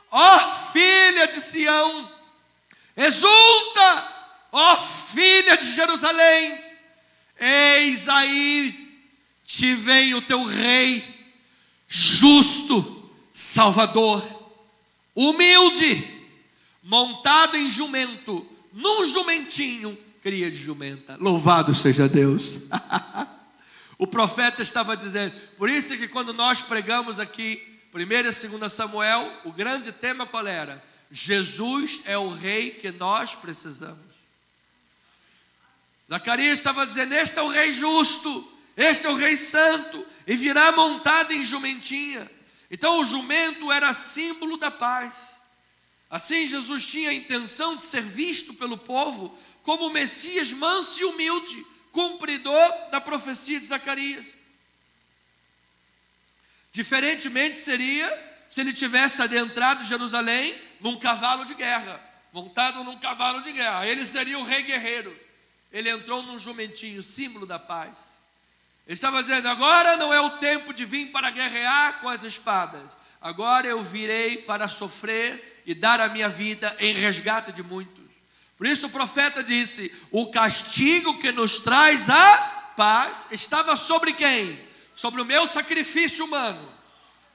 ó filha de Sião, exulta, ó filha de Jerusalém, eis aí te vem o teu rei, justo, salvador, humilde, montado em jumento, num jumentinho, cria de jumenta. Louvado seja Deus. O profeta estava dizendo. Por isso que quando nós pregamos aqui 1 e 2 Samuel, o grande tema qual era? Jesus é o rei que nós precisamos. Zacarias estava dizendo, este é o rei justo, este é o rei santo, e virá montado em jumentinha. Então o jumento era símbolo da paz. Assim Jesus tinha a intenção de ser visto pelo povo como o Messias manso e humilde, cumpridor da profecia de Zacarias. Diferentemente seria se ele tivesse adentrado Jerusalém num cavalo de guerra, montado num cavalo de guerra. Ele seria o rei guerreiro. Ele entrou num jumentinho, símbolo da paz. Ele estava dizendo, agora não é o tempo de vir para guerrear com as espadas. Agora eu virei para sofrer e dar a minha vida em resgate de muitos. Por isso o profeta disse, o castigo que nos traz a paz estava sobre quem? Sobre o meu sacrifício humano.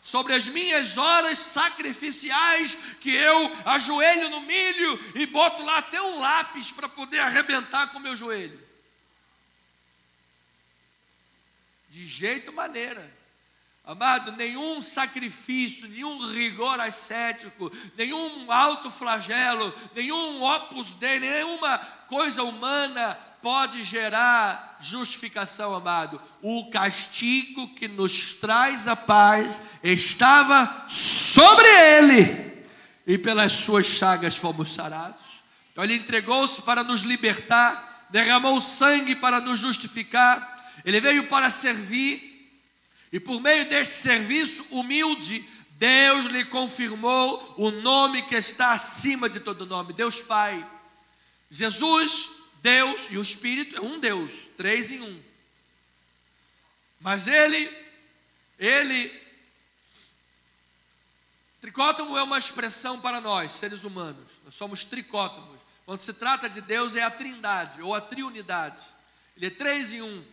Sobre as minhas horas sacrificiais, que eu ajoelho no milho e boto lá até um lápis para poder arrebentar com o meu joelho. De jeito maneira. Amado, nenhum sacrifício, nenhum rigor ascético, nenhum alto flagelo, nenhum opus dei, nenhuma coisa humana pode gerar justificação, amado. O castigo que nos traz a paz estava sobre ele, e pelas suas chagas fomos sarados. Então ele entregou-se para nos libertar, derramou sangue para nos justificar, ele veio para servir, e por meio deste serviço humilde, Deus lhe confirmou o nome que está acima de todo nome, Deus Pai. Jesus, Deus e o Espírito é um Deus, 3 em 1. Mas tricótomo é uma expressão para nós, seres humanos. Nós somos tricótomos. Quando se trata de Deus é a trindade ou a triunidade. Ele é 3 em 1.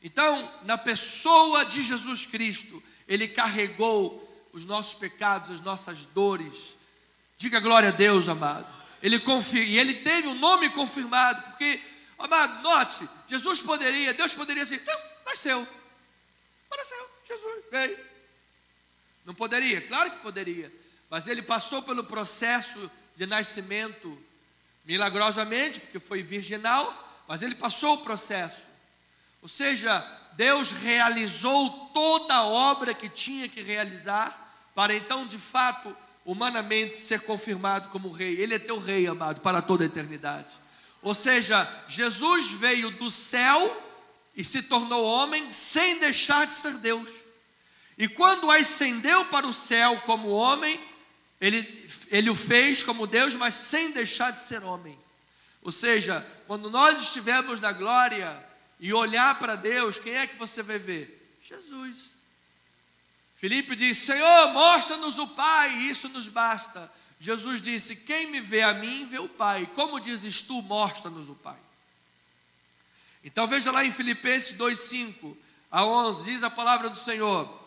Então, na pessoa de Jesus Cristo, Ele carregou os nossos pecados, as nossas dores. Diga glória a Deus, amado. E Ele teve o nome confirmado, porque, amado, note, Deus poderia assim, nasceu, Jesus veio. Não poderia? Claro que poderia, mas Ele passou pelo processo de nascimento milagrosamente, porque foi virginal, mas Ele passou o processo. Ou seja, Deus realizou toda a obra que tinha que realizar, para então, de fato, humanamente ser confirmado como rei. Ele é teu rei, amado, para toda a eternidade. Ou seja, Jesus veio do céu e se tornou homem sem deixar de ser Deus. E quando ascendeu para o céu como homem, ele o fez como Deus, mas sem deixar de ser homem. Ou seja, quando nós estivermos na glória e olhar para Deus, quem é que você vai ver? Jesus. Filipe diz, Senhor, mostra-nos o Pai, isso nos basta. Jesus disse, quem me vê a mim, vê o Pai. Como dizes tu, mostra-nos o Pai. Então veja lá em Filipenses 2:5 a 11, diz a palavra do Senhor.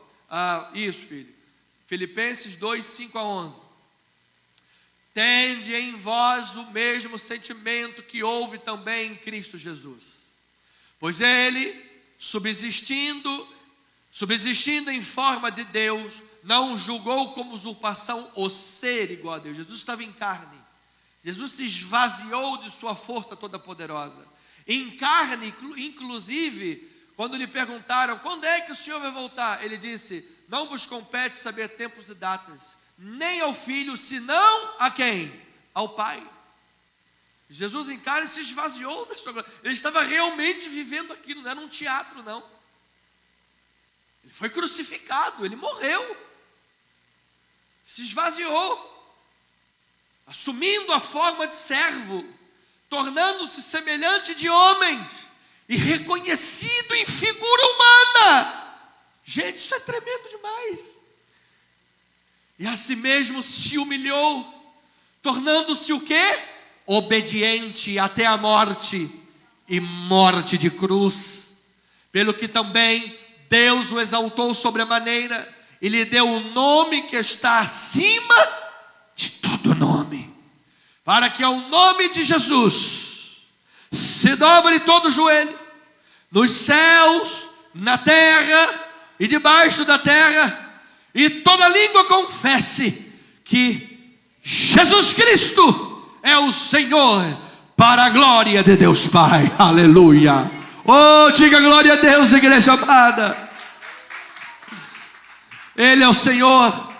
Isso, filho. Filipenses 2:5 a 11. Tende em vós o mesmo sentimento que houve também em Cristo Jesus. Pois ele, subsistindo em forma de Deus, não julgou como usurpação o ser igual a Deus. Jesus estava em carne. Jesus se esvaziou de sua força toda poderosa. Em carne, inclusive, quando lhe perguntaram, quando é que o Senhor vai voltar? Ele disse, não vos compete saber tempos e datas, nem ao Filho, senão a quem? Ao Pai. Jesus em carne se esvaziou da sua glória. Ele estava realmente vivendo aquilo, não era um teatro, não. Ele foi crucificado, ele morreu. Se esvaziou, assumindo a forma de servo, tornando-se semelhante de homens e reconhecido em figura humana. Gente, isso é tremendo demais. E a si mesmo se humilhou, tornando-se o quê? Obediente até a morte, e morte de cruz. Pelo que também Deus o exaltou sobremaneira e lhe deu o nome que está acima de todo nome, para que ao nome de Jesus se dobre todo o joelho, nos céus, na terra e debaixo da terra, e toda língua confesse que Jesus Cristo é o Senhor, para a glória de Deus Pai. Aleluia. Oh, diga glória a Deus, igreja amada. Ele é o Senhor.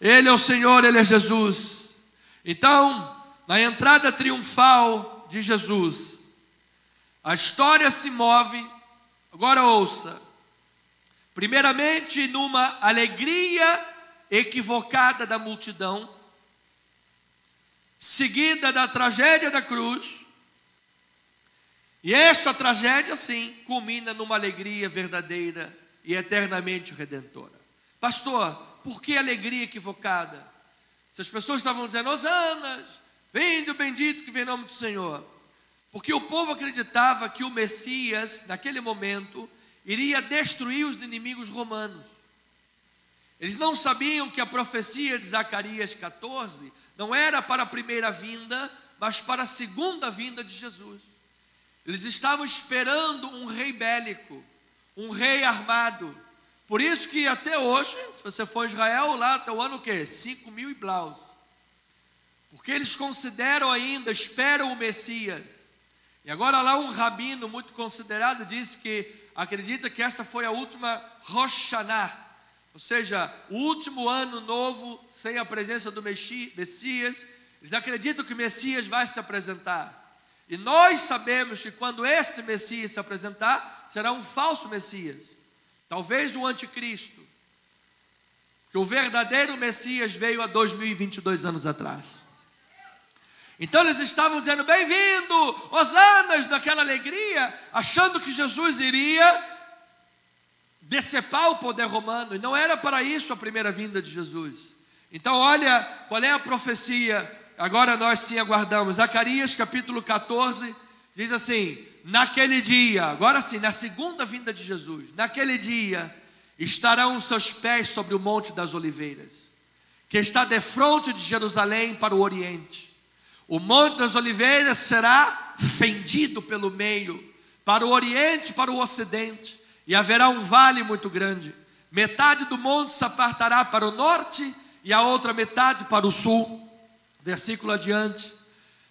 Ele é o Senhor, Ele é Jesus. Então, na entrada triunfal de Jesus, a história se move, agora ouça, primeiramente numa alegria equivocada da multidão, seguida da tragédia da cruz, e esta tragédia sim, culmina numa alegria verdadeira e eternamente redentora. Pastor, por que alegria equivocada? Se as pessoas estavam dizendo, hosanas, vinde o bendito que vem em nome do Senhor. Porque o povo acreditava que o Messias, naquele momento, iria destruir os inimigos romanos. Eles não sabiam que a profecia de Zacarias 14 não era para a primeira vinda, mas para a segunda vinda de Jesus. Eles estavam esperando um rei bélico, um rei armado. Por isso que até hoje, se você for a Israel, lá até o ano o quê? 5.000 e blaus. Porque eles consideram ainda, esperam o Messias. E agora lá um rabino muito considerado disse que acredita que essa foi a última Rosh Hashanah, ou seja, o último ano novo sem a presença do Messias. Eles acreditam que o Messias vai se apresentar. E nós sabemos que quando este Messias se apresentar, será um falso Messias. Talvez o anticristo. Que o verdadeiro Messias veio há 2022 anos atrás. Então eles estavam dizendo, bem-vindo, hosanas, naquela alegria, achando que Jesus iria decepar o poder romano. E não era para isso a primeira vinda de Jesus. Então olha qual é a profecia. Agora nós sim aguardamos. Zacarias capítulo 14 diz assim, naquele dia, agora sim, na segunda vinda de Jesus, naquele dia estarão os seus pés sobre o Monte das Oliveiras, que está defronte de Jerusalém para o oriente. O Monte das Oliveiras será fendido pelo meio, para o oriente e para o ocidente, e haverá um vale muito grande. Metade do monte se apartará para o norte e a outra metade para o sul. Versículo adiante.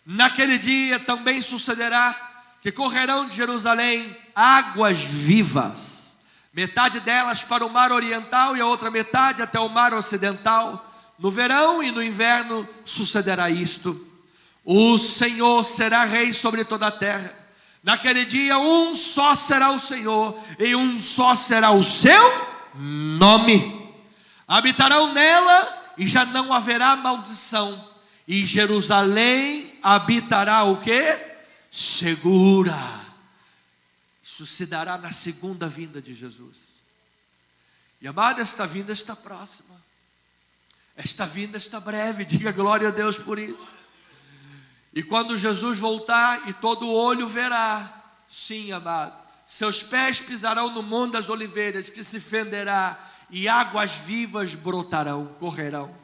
Naquele dia também sucederá que correrão de Jerusalém águas vivas, metade delas para o mar oriental e a outra metade até o mar ocidental. No verão e no inverno sucederá isto. O Senhor será rei sobre toda a terra. Naquele dia um só será o Senhor e um só será o seu nome. Habitarão nela e já não haverá maldição. E Jerusalém habitará o quê? Segura. Isso se dará na segunda vinda de Jesus. E amado, esta vinda está próxima. Esta vinda está breve. Diga glória a Deus por isso. E quando Jesus voltar e todo olho verá, sim, amado, seus pés pisarão no Monte das Oliveiras, que se fenderá, e águas vivas brotarão, correrão.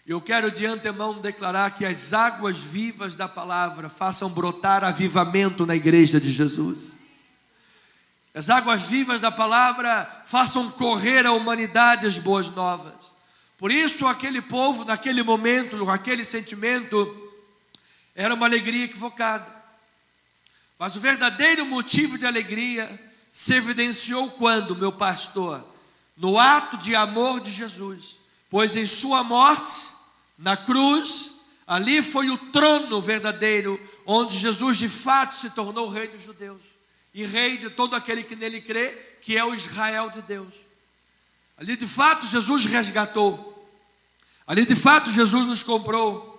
Eu quero de antemão declarar que as águas vivas da palavra façam brotar avivamento na igreja de Jesus. As águas vivas da palavra façam correr a humanidade as boas novas. Por isso aquele povo, naquele momento, aquele sentimento, era uma alegria equivocada. Mas o verdadeiro motivo de alegria se evidenciou quando, meu pastor? No ato de amor de Jesus. Pois em sua morte, na cruz, ali foi o trono verdadeiro, onde Jesus de fato se tornou rei dos judeus. E rei de todo aquele que nele crê, que é o Israel de Deus. Ali de fato Jesus resgatou. Ali de fato Jesus nos comprou.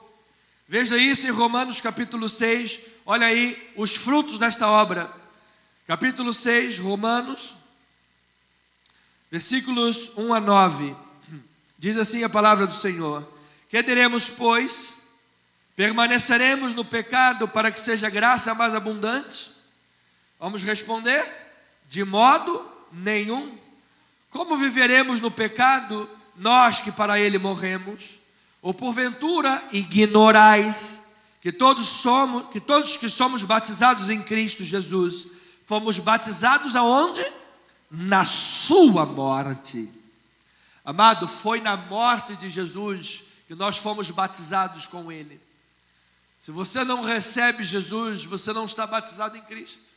Veja isso em Romanos capítulo 6, olha aí os frutos desta obra. Capítulo 6, Romanos, versículos 1 a 9. Diz assim a palavra do Senhor: que diremos, pois? Permaneceremos no pecado para que seja graça mais abundante? Vamos responder: de modo nenhum. Como viveremos no pecado, nós que para ele morremos? Ou porventura ignorais que todos que somos batizados em Cristo Jesus, fomos batizados aonde? Na sua morte. Amado, foi na morte de Jesus que nós fomos batizados com Ele. Se você não recebe Jesus, você não está batizado em Cristo.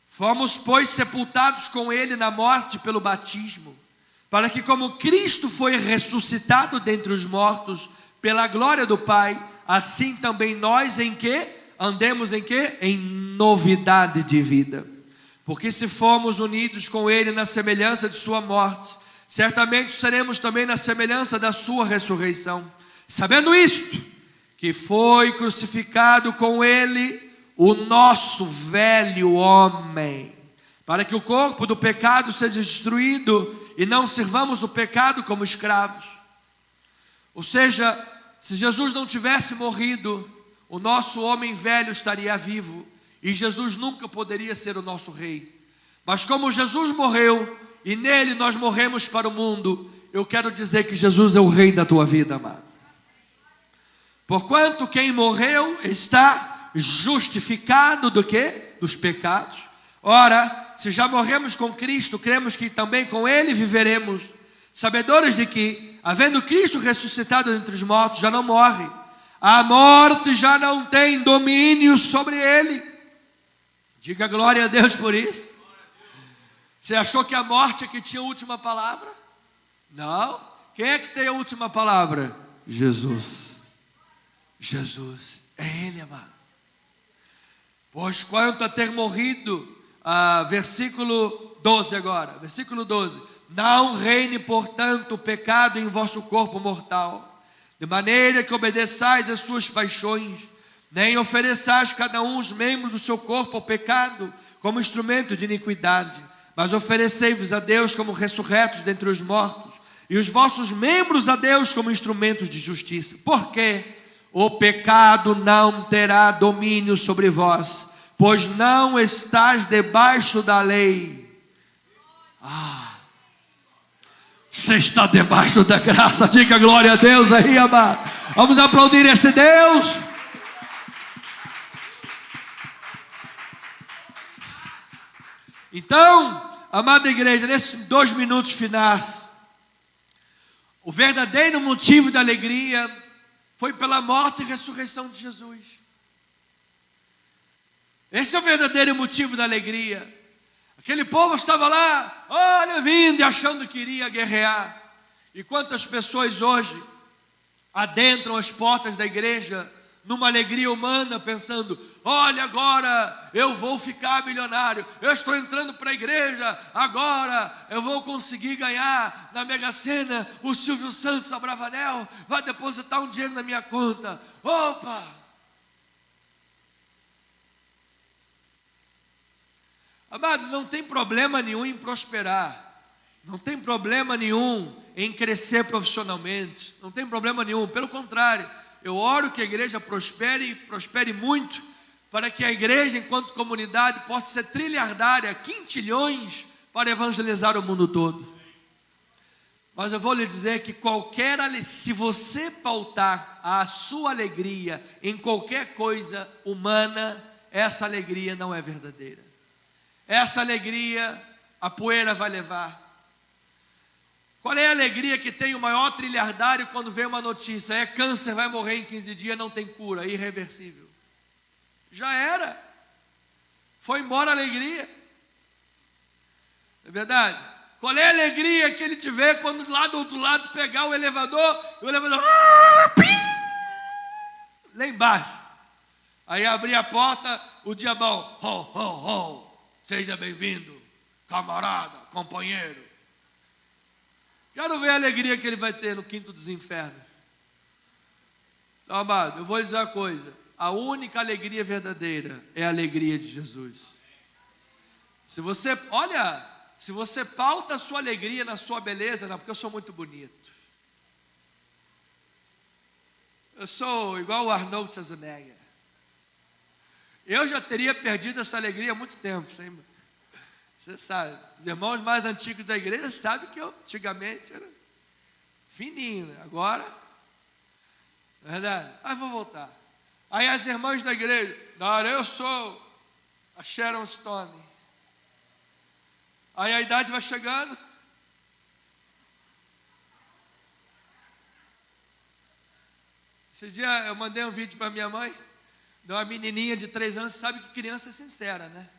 Fomos, pois, sepultados com Ele na morte pelo batismo, para que como Cristo foi ressuscitado dentre os mortos, pela glória do Pai, assim também nós em quê? Andemos em quê? Em novidade de vida. Porque se formos unidos com Ele na semelhança de sua morte, certamente seremos também na semelhança da sua ressurreição. Sabendo isto, que foi crucificado com Ele o nosso velho homem, para que o corpo do pecado seja destruído e não sirvamos o pecado como escravos. Ou seja, se Jesus não tivesse morrido, o nosso homem velho estaria vivo e Jesus nunca poderia ser o nosso rei. Mas como Jesus morreu e nele nós morremos para o mundo, eu quero dizer que Jesus é o rei da tua vida, amado. Porquanto quem morreu está justificado do quê? Dos pecados. Ora, se já morremos com Cristo, cremos que também com Ele viveremos, sabedores de que, havendo Cristo ressuscitado dentre os mortos, já não morre. A morte já não tem domínio sobre Ele. Diga glória a Deus por isso. Você achou que a morte é que tinha a última palavra? Não. Quem é que tem a última palavra? Jesus. Jesus, é Ele, amado. Pois quanto a ter morrido, versículo 12 agora, versículo 12: não reine, portanto, o pecado em vosso corpo mortal, de maneira que obedeçais às suas paixões, nem ofereçais cada um os membros do seu corpo ao pecado, como instrumento de iniquidade, mas oferecei-vos a Deus como ressurretos dentre os mortos, e os vossos membros a Deus como instrumentos de justiça. Por quê? O pecado não terá domínio sobre vós, pois não estáis debaixo da lei. Você está debaixo da graça. Diga glória a Deus aí, amado. Vamos aplaudir este Deus. Então, amada igreja, nesses 2 minutos finais, o verdadeiro motivo da alegria foi pela morte e ressurreição de Jesus. Esse é o verdadeiro motivo da alegria. Aquele povo estava lá, olha, vindo e achando que iria guerrear. E quantas pessoas hoje adentram as portas da igreja numa alegria humana, pensando: olha, agora eu vou ficar milionário, eu estou entrando para a igreja, agora eu vou conseguir ganhar na Mega Sena, o Silvio Santos Abravanel vai depositar um dinheiro na minha conta. Opa! Amado, não tem problema nenhum em prosperar, não tem problema nenhum em crescer profissionalmente, não tem problema nenhum, pelo contrário, eu oro que a igreja prospere muito, para que a igreja, enquanto comunidade, possa ser trilhardária, quintilhões, para evangelizar o mundo todo. Mas eu vou lhe dizer que se você pautar a sua alegria em qualquer coisa humana, essa alegria não é verdadeira. Essa alegria, a poeira vai levar. Qual é a alegria que tem o maior trilhardário quando vem uma notícia? É câncer, vai morrer em 15 dias, não tem cura, irreversível. Já era. Foi embora a alegria. É verdade? Qual é a alegria que ele tiver quando lá do outro lado pegar o elevador, lá embaixo. Aí abrir a porta, o diabão, ho, ho, ho, seja bem-vindo, camarada, companheiro. Quero ver a alegria que ele vai ter no quinto dos infernos. Então, amado, eu vou lhe dizer uma coisa: a única alegria verdadeira é a alegria de Jesus. Se você pauta a sua alegria na sua beleza, não, porque eu sou muito bonito. Eu sou igual o Arnold Schwarzenegger. Eu já teria perdido essa alegria há muito tempo. Você sabe, os irmãos mais antigos da igreja sabem que eu antigamente era fininho, né? Agora, é verdade, mas vou voltar. Aí as irmãs da igreja, não, eu sou a Sharon Stone. Aí a idade vai chegando. Esse dia eu mandei um vídeo para minha mãe, de uma menininha de 3 anos, sabe que criança é sincera, né?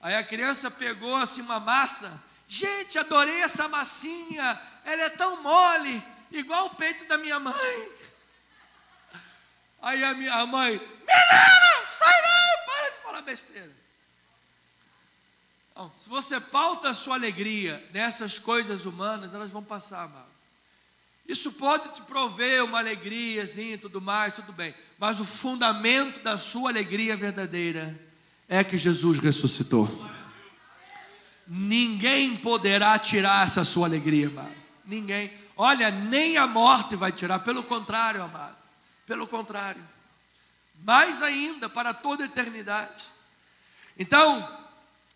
Aí a criança pegou assim uma massa, gente, adorei essa massinha, ela é tão mole, igual o peito da minha mãe. Aí a minha mãe, menina, sai daí, para de falar besteira. Não, se você pauta a sua alegria nessas coisas humanas, elas vão passar, amado. Isso pode te prover uma alegriazinha e tudo mais, tudo bem. Mas o fundamento da sua alegria verdadeira é que Jesus ressuscitou. Ninguém poderá tirar essa sua alegria, amado. Ninguém. Olha, nem a morte vai tirar. Pelo contrário, amado. Pelo contrário. Mais ainda, para toda a eternidade. Então,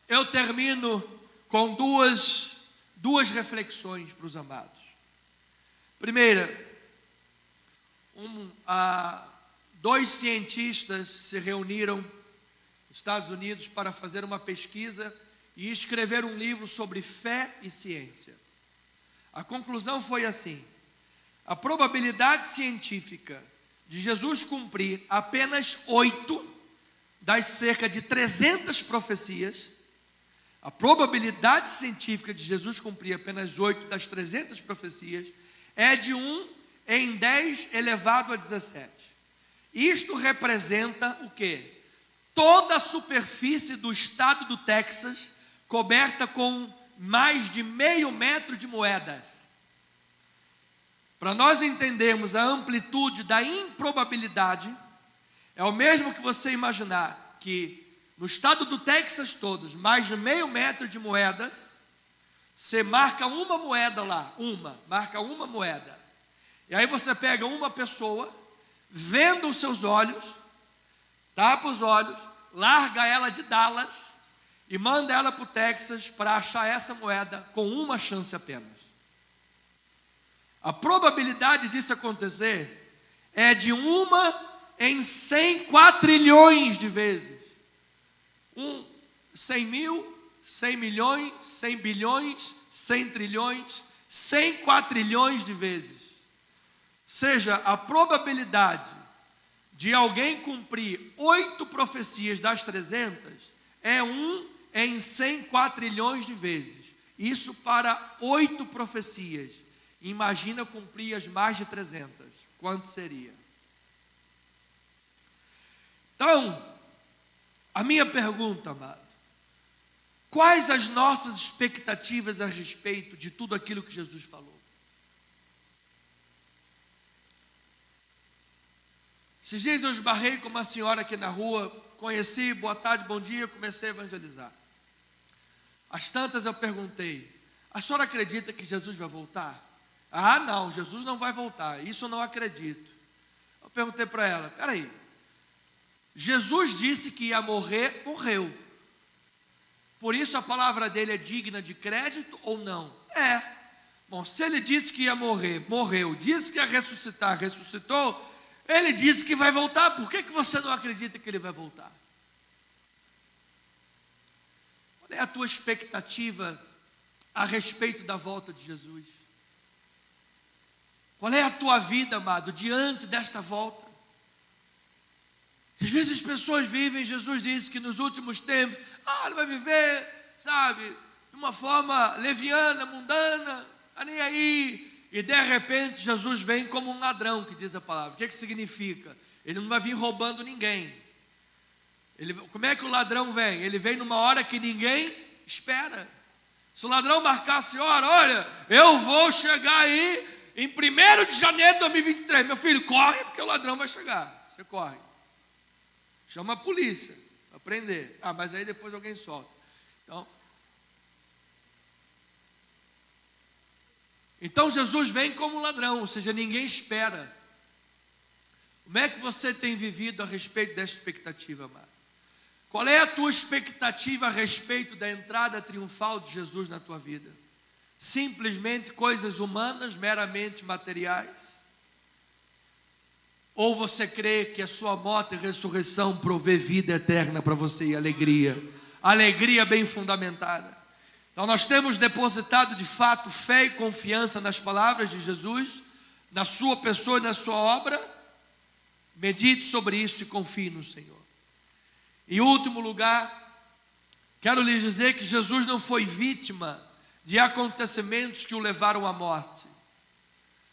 eu termino com duas reflexões para os amados. Primeira, 2 cientistas se reuniram nos Estados Unidos para fazer uma pesquisa e escrever um livro sobre fé e ciência. A conclusão foi assim: a probabilidade científica de Jesus cumprir apenas 8 das cerca de 300 profecias, a probabilidade científica de Jesus cumprir apenas 8 das 300 profecias é de 1 em 10 elevado a 17. Isto representa o quê? Toda a superfície do estado do Texas coberta com mais de meio metro de moedas. Para nós entendermos a amplitude da improbabilidade, é o mesmo que você imaginar que no estado do Texas todos, mais de meio metro de moedas, você marca uma moeda lá, marca uma moeda. E aí você pega uma pessoa, venda os seus olhos, tapa os olhos, larga ela de Dallas e manda ela para o Texas para achar essa moeda com uma chance apenas. A probabilidade disso acontecer é de 1 em 100 quatrilhões de vezes. 100 mil, 100 milhões, 100 bilhões, 100 trilhões, 100 quatrilhões de vezes. Seja, a probabilidade de alguém cumprir 8 profecias das 300 é 1 em 100 quatrilhões de vezes. Isso para 8 profecias. Imagina cumprir as mais de 300. Quanto seria? Então, a minha pergunta, amado: quais as nossas expectativas a respeito de tudo aquilo que Jesus falou? Esses dias eu esbarrei com uma senhora aqui na rua, conheci, boa tarde, bom dia, comecei a evangelizar. Às tantas eu perguntei: a senhora acredita que Jesus vai voltar? Ah, não, Jesus não vai voltar, isso eu não acredito. Eu perguntei para ela: peraí, Jesus disse que ia morrer, morreu. Por isso a palavra dele é digna de crédito ou não? É. Bom, se ele disse que ia morrer, morreu. Disse que ia ressuscitar, ressuscitou. Ele disse que vai voltar. Por que você não acredita que ele vai voltar? Qual é a tua expectativa a respeito da volta de Jesus? Qual é a tua vida, amado, diante desta volta? Às vezes as pessoas vivem, Jesus disse que nos últimos tempos, ele vai viver, sabe, de uma forma leviana, mundana, está nem aí. E de repente Jesus vem como um ladrão, que diz a palavra. O que significa? Ele não vai vir roubando ninguém. Como é que o ladrão vem? Ele vem numa hora que ninguém espera. Se o ladrão marcasse hora, olha, eu vou chegar aí em 1º de janeiro de 2023. Meu filho, corre, porque o ladrão vai chegar. Você corre. Chama a polícia para prender. Mas aí depois alguém solta. Então Jesus vem como ladrão, ou seja, ninguém espera. Como é que você tem vivido a respeito dessa expectativa, amado? Qual é a tua expectativa a respeito da entrada triunfal de Jesus na tua vida? Simplesmente coisas humanas, meramente materiais? Ou você crê que a sua morte e ressurreição provê vida eterna para você e alegria bem fundamentada. Então nós temos depositado de fato fé e confiança nas palavras de Jesus, na sua pessoa e na sua obra. Medite sobre isso e confie no Senhor. Em último lugar, quero lhes dizer que Jesus não foi vítima de acontecimentos que o levaram à morte.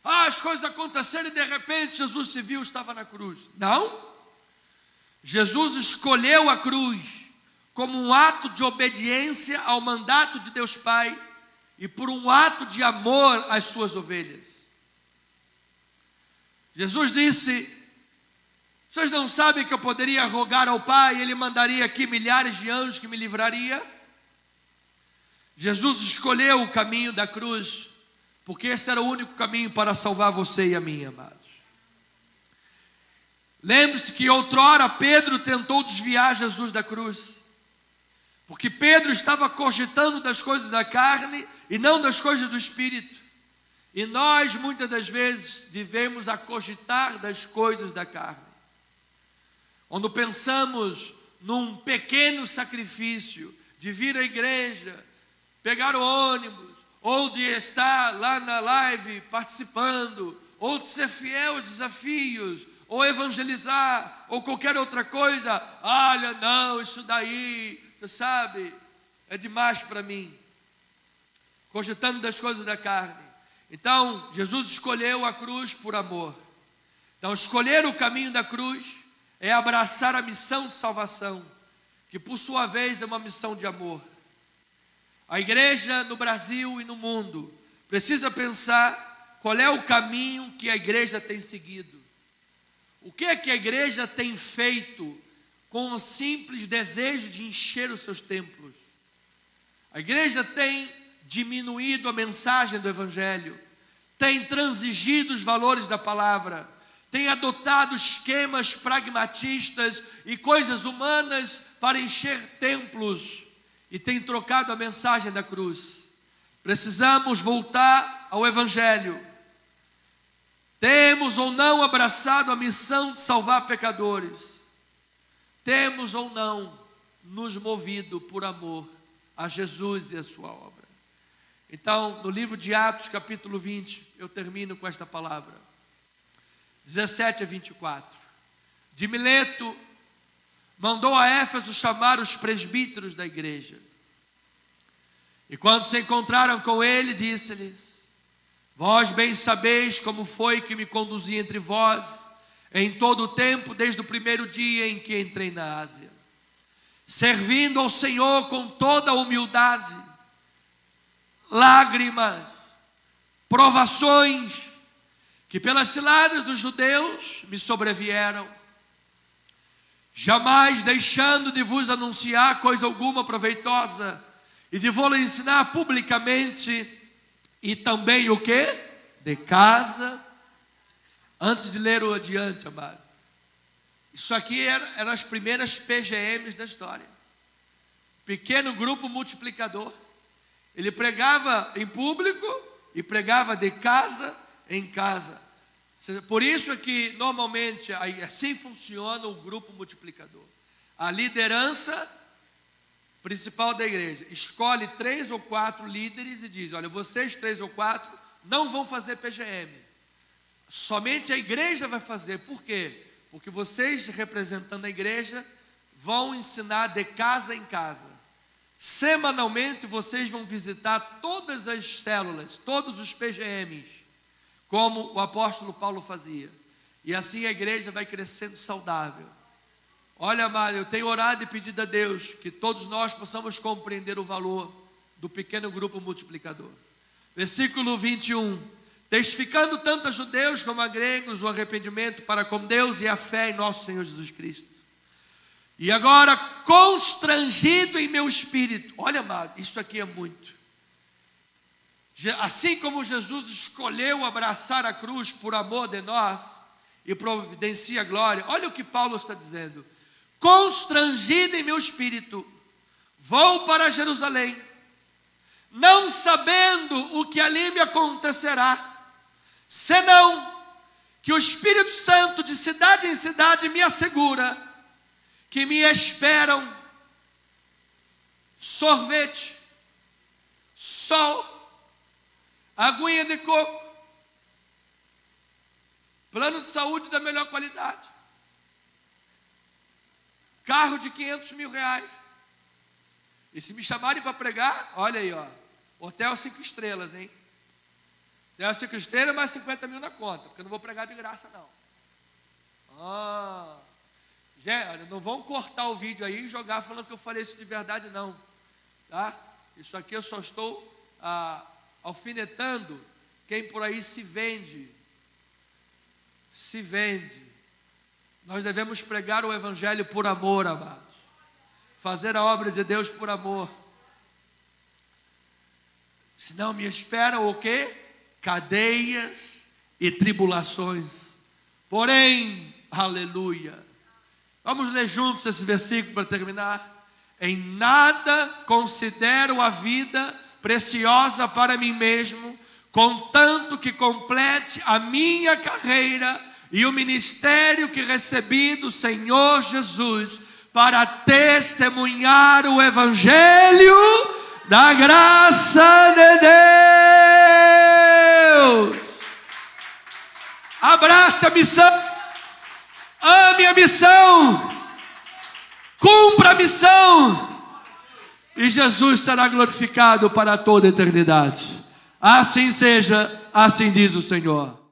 As coisas aconteceram e de repente Jesus se viu, estava na cruz. Não. Jesus escolheu a cruz como um ato de obediência ao mandato de Deus Pai e por um ato de amor às suas ovelhas. Jesus disse: vocês não sabem que eu poderia rogar ao Pai e Ele mandaria aqui milhares de anjos que me livraria? Jesus escolheu o caminho da cruz, porque esse era o único caminho para salvar você e a mim, amados. Lembre-se que outrora Pedro tentou desviar Jesus da cruz, porque Pedro estava cogitando das coisas da carne e não das coisas do Espírito. E nós, muitas das vezes, vivemos a cogitar das coisas da carne. Quando pensamos num pequeno sacrifício de vir à igreja, pegar o ônibus, ou de estar lá na live participando, ou de ser fiel aos desafios, ou evangelizar, ou qualquer outra coisa, olha, não, isso daí, você sabe, é demais para mim. Cogitando das coisas da carne. Então, Jesus escolheu a cruz por amor. Então, escolher o caminho da cruz é abraçar a missão de salvação, que por sua vez é uma missão de amor. A igreja no Brasil e no mundo precisa pensar qual é o caminho que a igreja tem seguido. O que é que a igreja tem feito com o simples desejo de encher os seus templos? A igreja tem diminuído a mensagem do Evangelho, tem transigido os valores da palavra, tem adotado esquemas pragmatistas e coisas humanas para encher templos, e tem trocado a mensagem da cruz. Precisamos voltar ao Evangelho. Temos ou não abraçado a missão de salvar pecadores? Temos ou não nos movido por amor a Jesus e a sua obra? Então, no livro de Atos, capítulo 20, eu termino com esta palavra. 17 a 24. De Mileto mandou a Éfeso chamar os presbíteros da igreja. E quando se encontraram com ele, disse-lhes: vós bem sabeis como foi que me conduzi entre vós em todo o tempo, desde o primeiro dia em que entrei na Ásia, servindo ao Senhor com toda a humildade, lágrimas, provações, que pelas ciladas dos judeus me sobrevieram, jamais deixando de vos anunciar coisa alguma proveitosa, e de vou-lhe ensinar publicamente, e também o quê? De casa. Antes de ler o adiante, amado, isso aqui eram as primeiras PGMs da história. Pequeno grupo multiplicador. Ele pregava em público e pregava de casa em casa. Por isso é que normalmente assim funciona o grupo multiplicador. A liderança principal da igreja escolhe 3 ou 4 líderes e diz: olha, vocês 3 ou 4 não vão fazer PGM. Somente a igreja vai fazer. Por quê? Porque vocês, representando a igreja, vão ensinar de casa em casa. Semanalmente vocês vão visitar todas as células, todos os PGMs, como o apóstolo Paulo fazia. E assim a igreja vai crescendo saudável. Olha, amado, eu tenho orado e pedido a Deus que todos nós possamos compreender o valor do pequeno grupo multiplicador. Versículo 21. Testificando tanto a judeus como a gregos o arrependimento para com Deus e a fé em nosso Senhor Jesus Cristo. E agora, constrangido em meu espírito. Olha, amado, isso aqui é muito. Assim como Jesus escolheu abraçar a cruz por amor de nós e providencia a glória, olha o que Paulo está dizendo: constrangido em meu espírito, vou para Jerusalém, não sabendo o que ali me acontecerá, senão que o Espírito Santo de cidade em cidade me assegura que me esperam sorvete, sol, aguinha de coco, plano de saúde da melhor qualidade, carro de 500 mil reais. E se me chamarem para pregar, olha aí, ó, hotel 5 estrelas, hein? Hotel 5 estrelas mais 50 mil na conta, porque eu não vou pregar de graça, não. Gente, não vão cortar o vídeo aí e jogar falando que eu falei isso de verdade, não. Tá? Isso aqui eu só estou alfinetando quem por aí se vende. Se vende. Nós devemos pregar o evangelho por amor, amados. Fazer a obra de Deus por amor. Senão me esperam o quê? Cadeias e tribulações. Porém, aleluia. Vamos ler juntos esse versículo para terminar. Em nada considero a vida preciosa para mim mesmo, contanto que complete a minha carreira e o ministério que recebi do Senhor Jesus, para testemunhar o evangelho da graça de Deus. Abrace a missão, ame a missão, cumpra a missão, e Jesus será glorificado para toda a eternidade. Assim seja, assim diz o Senhor.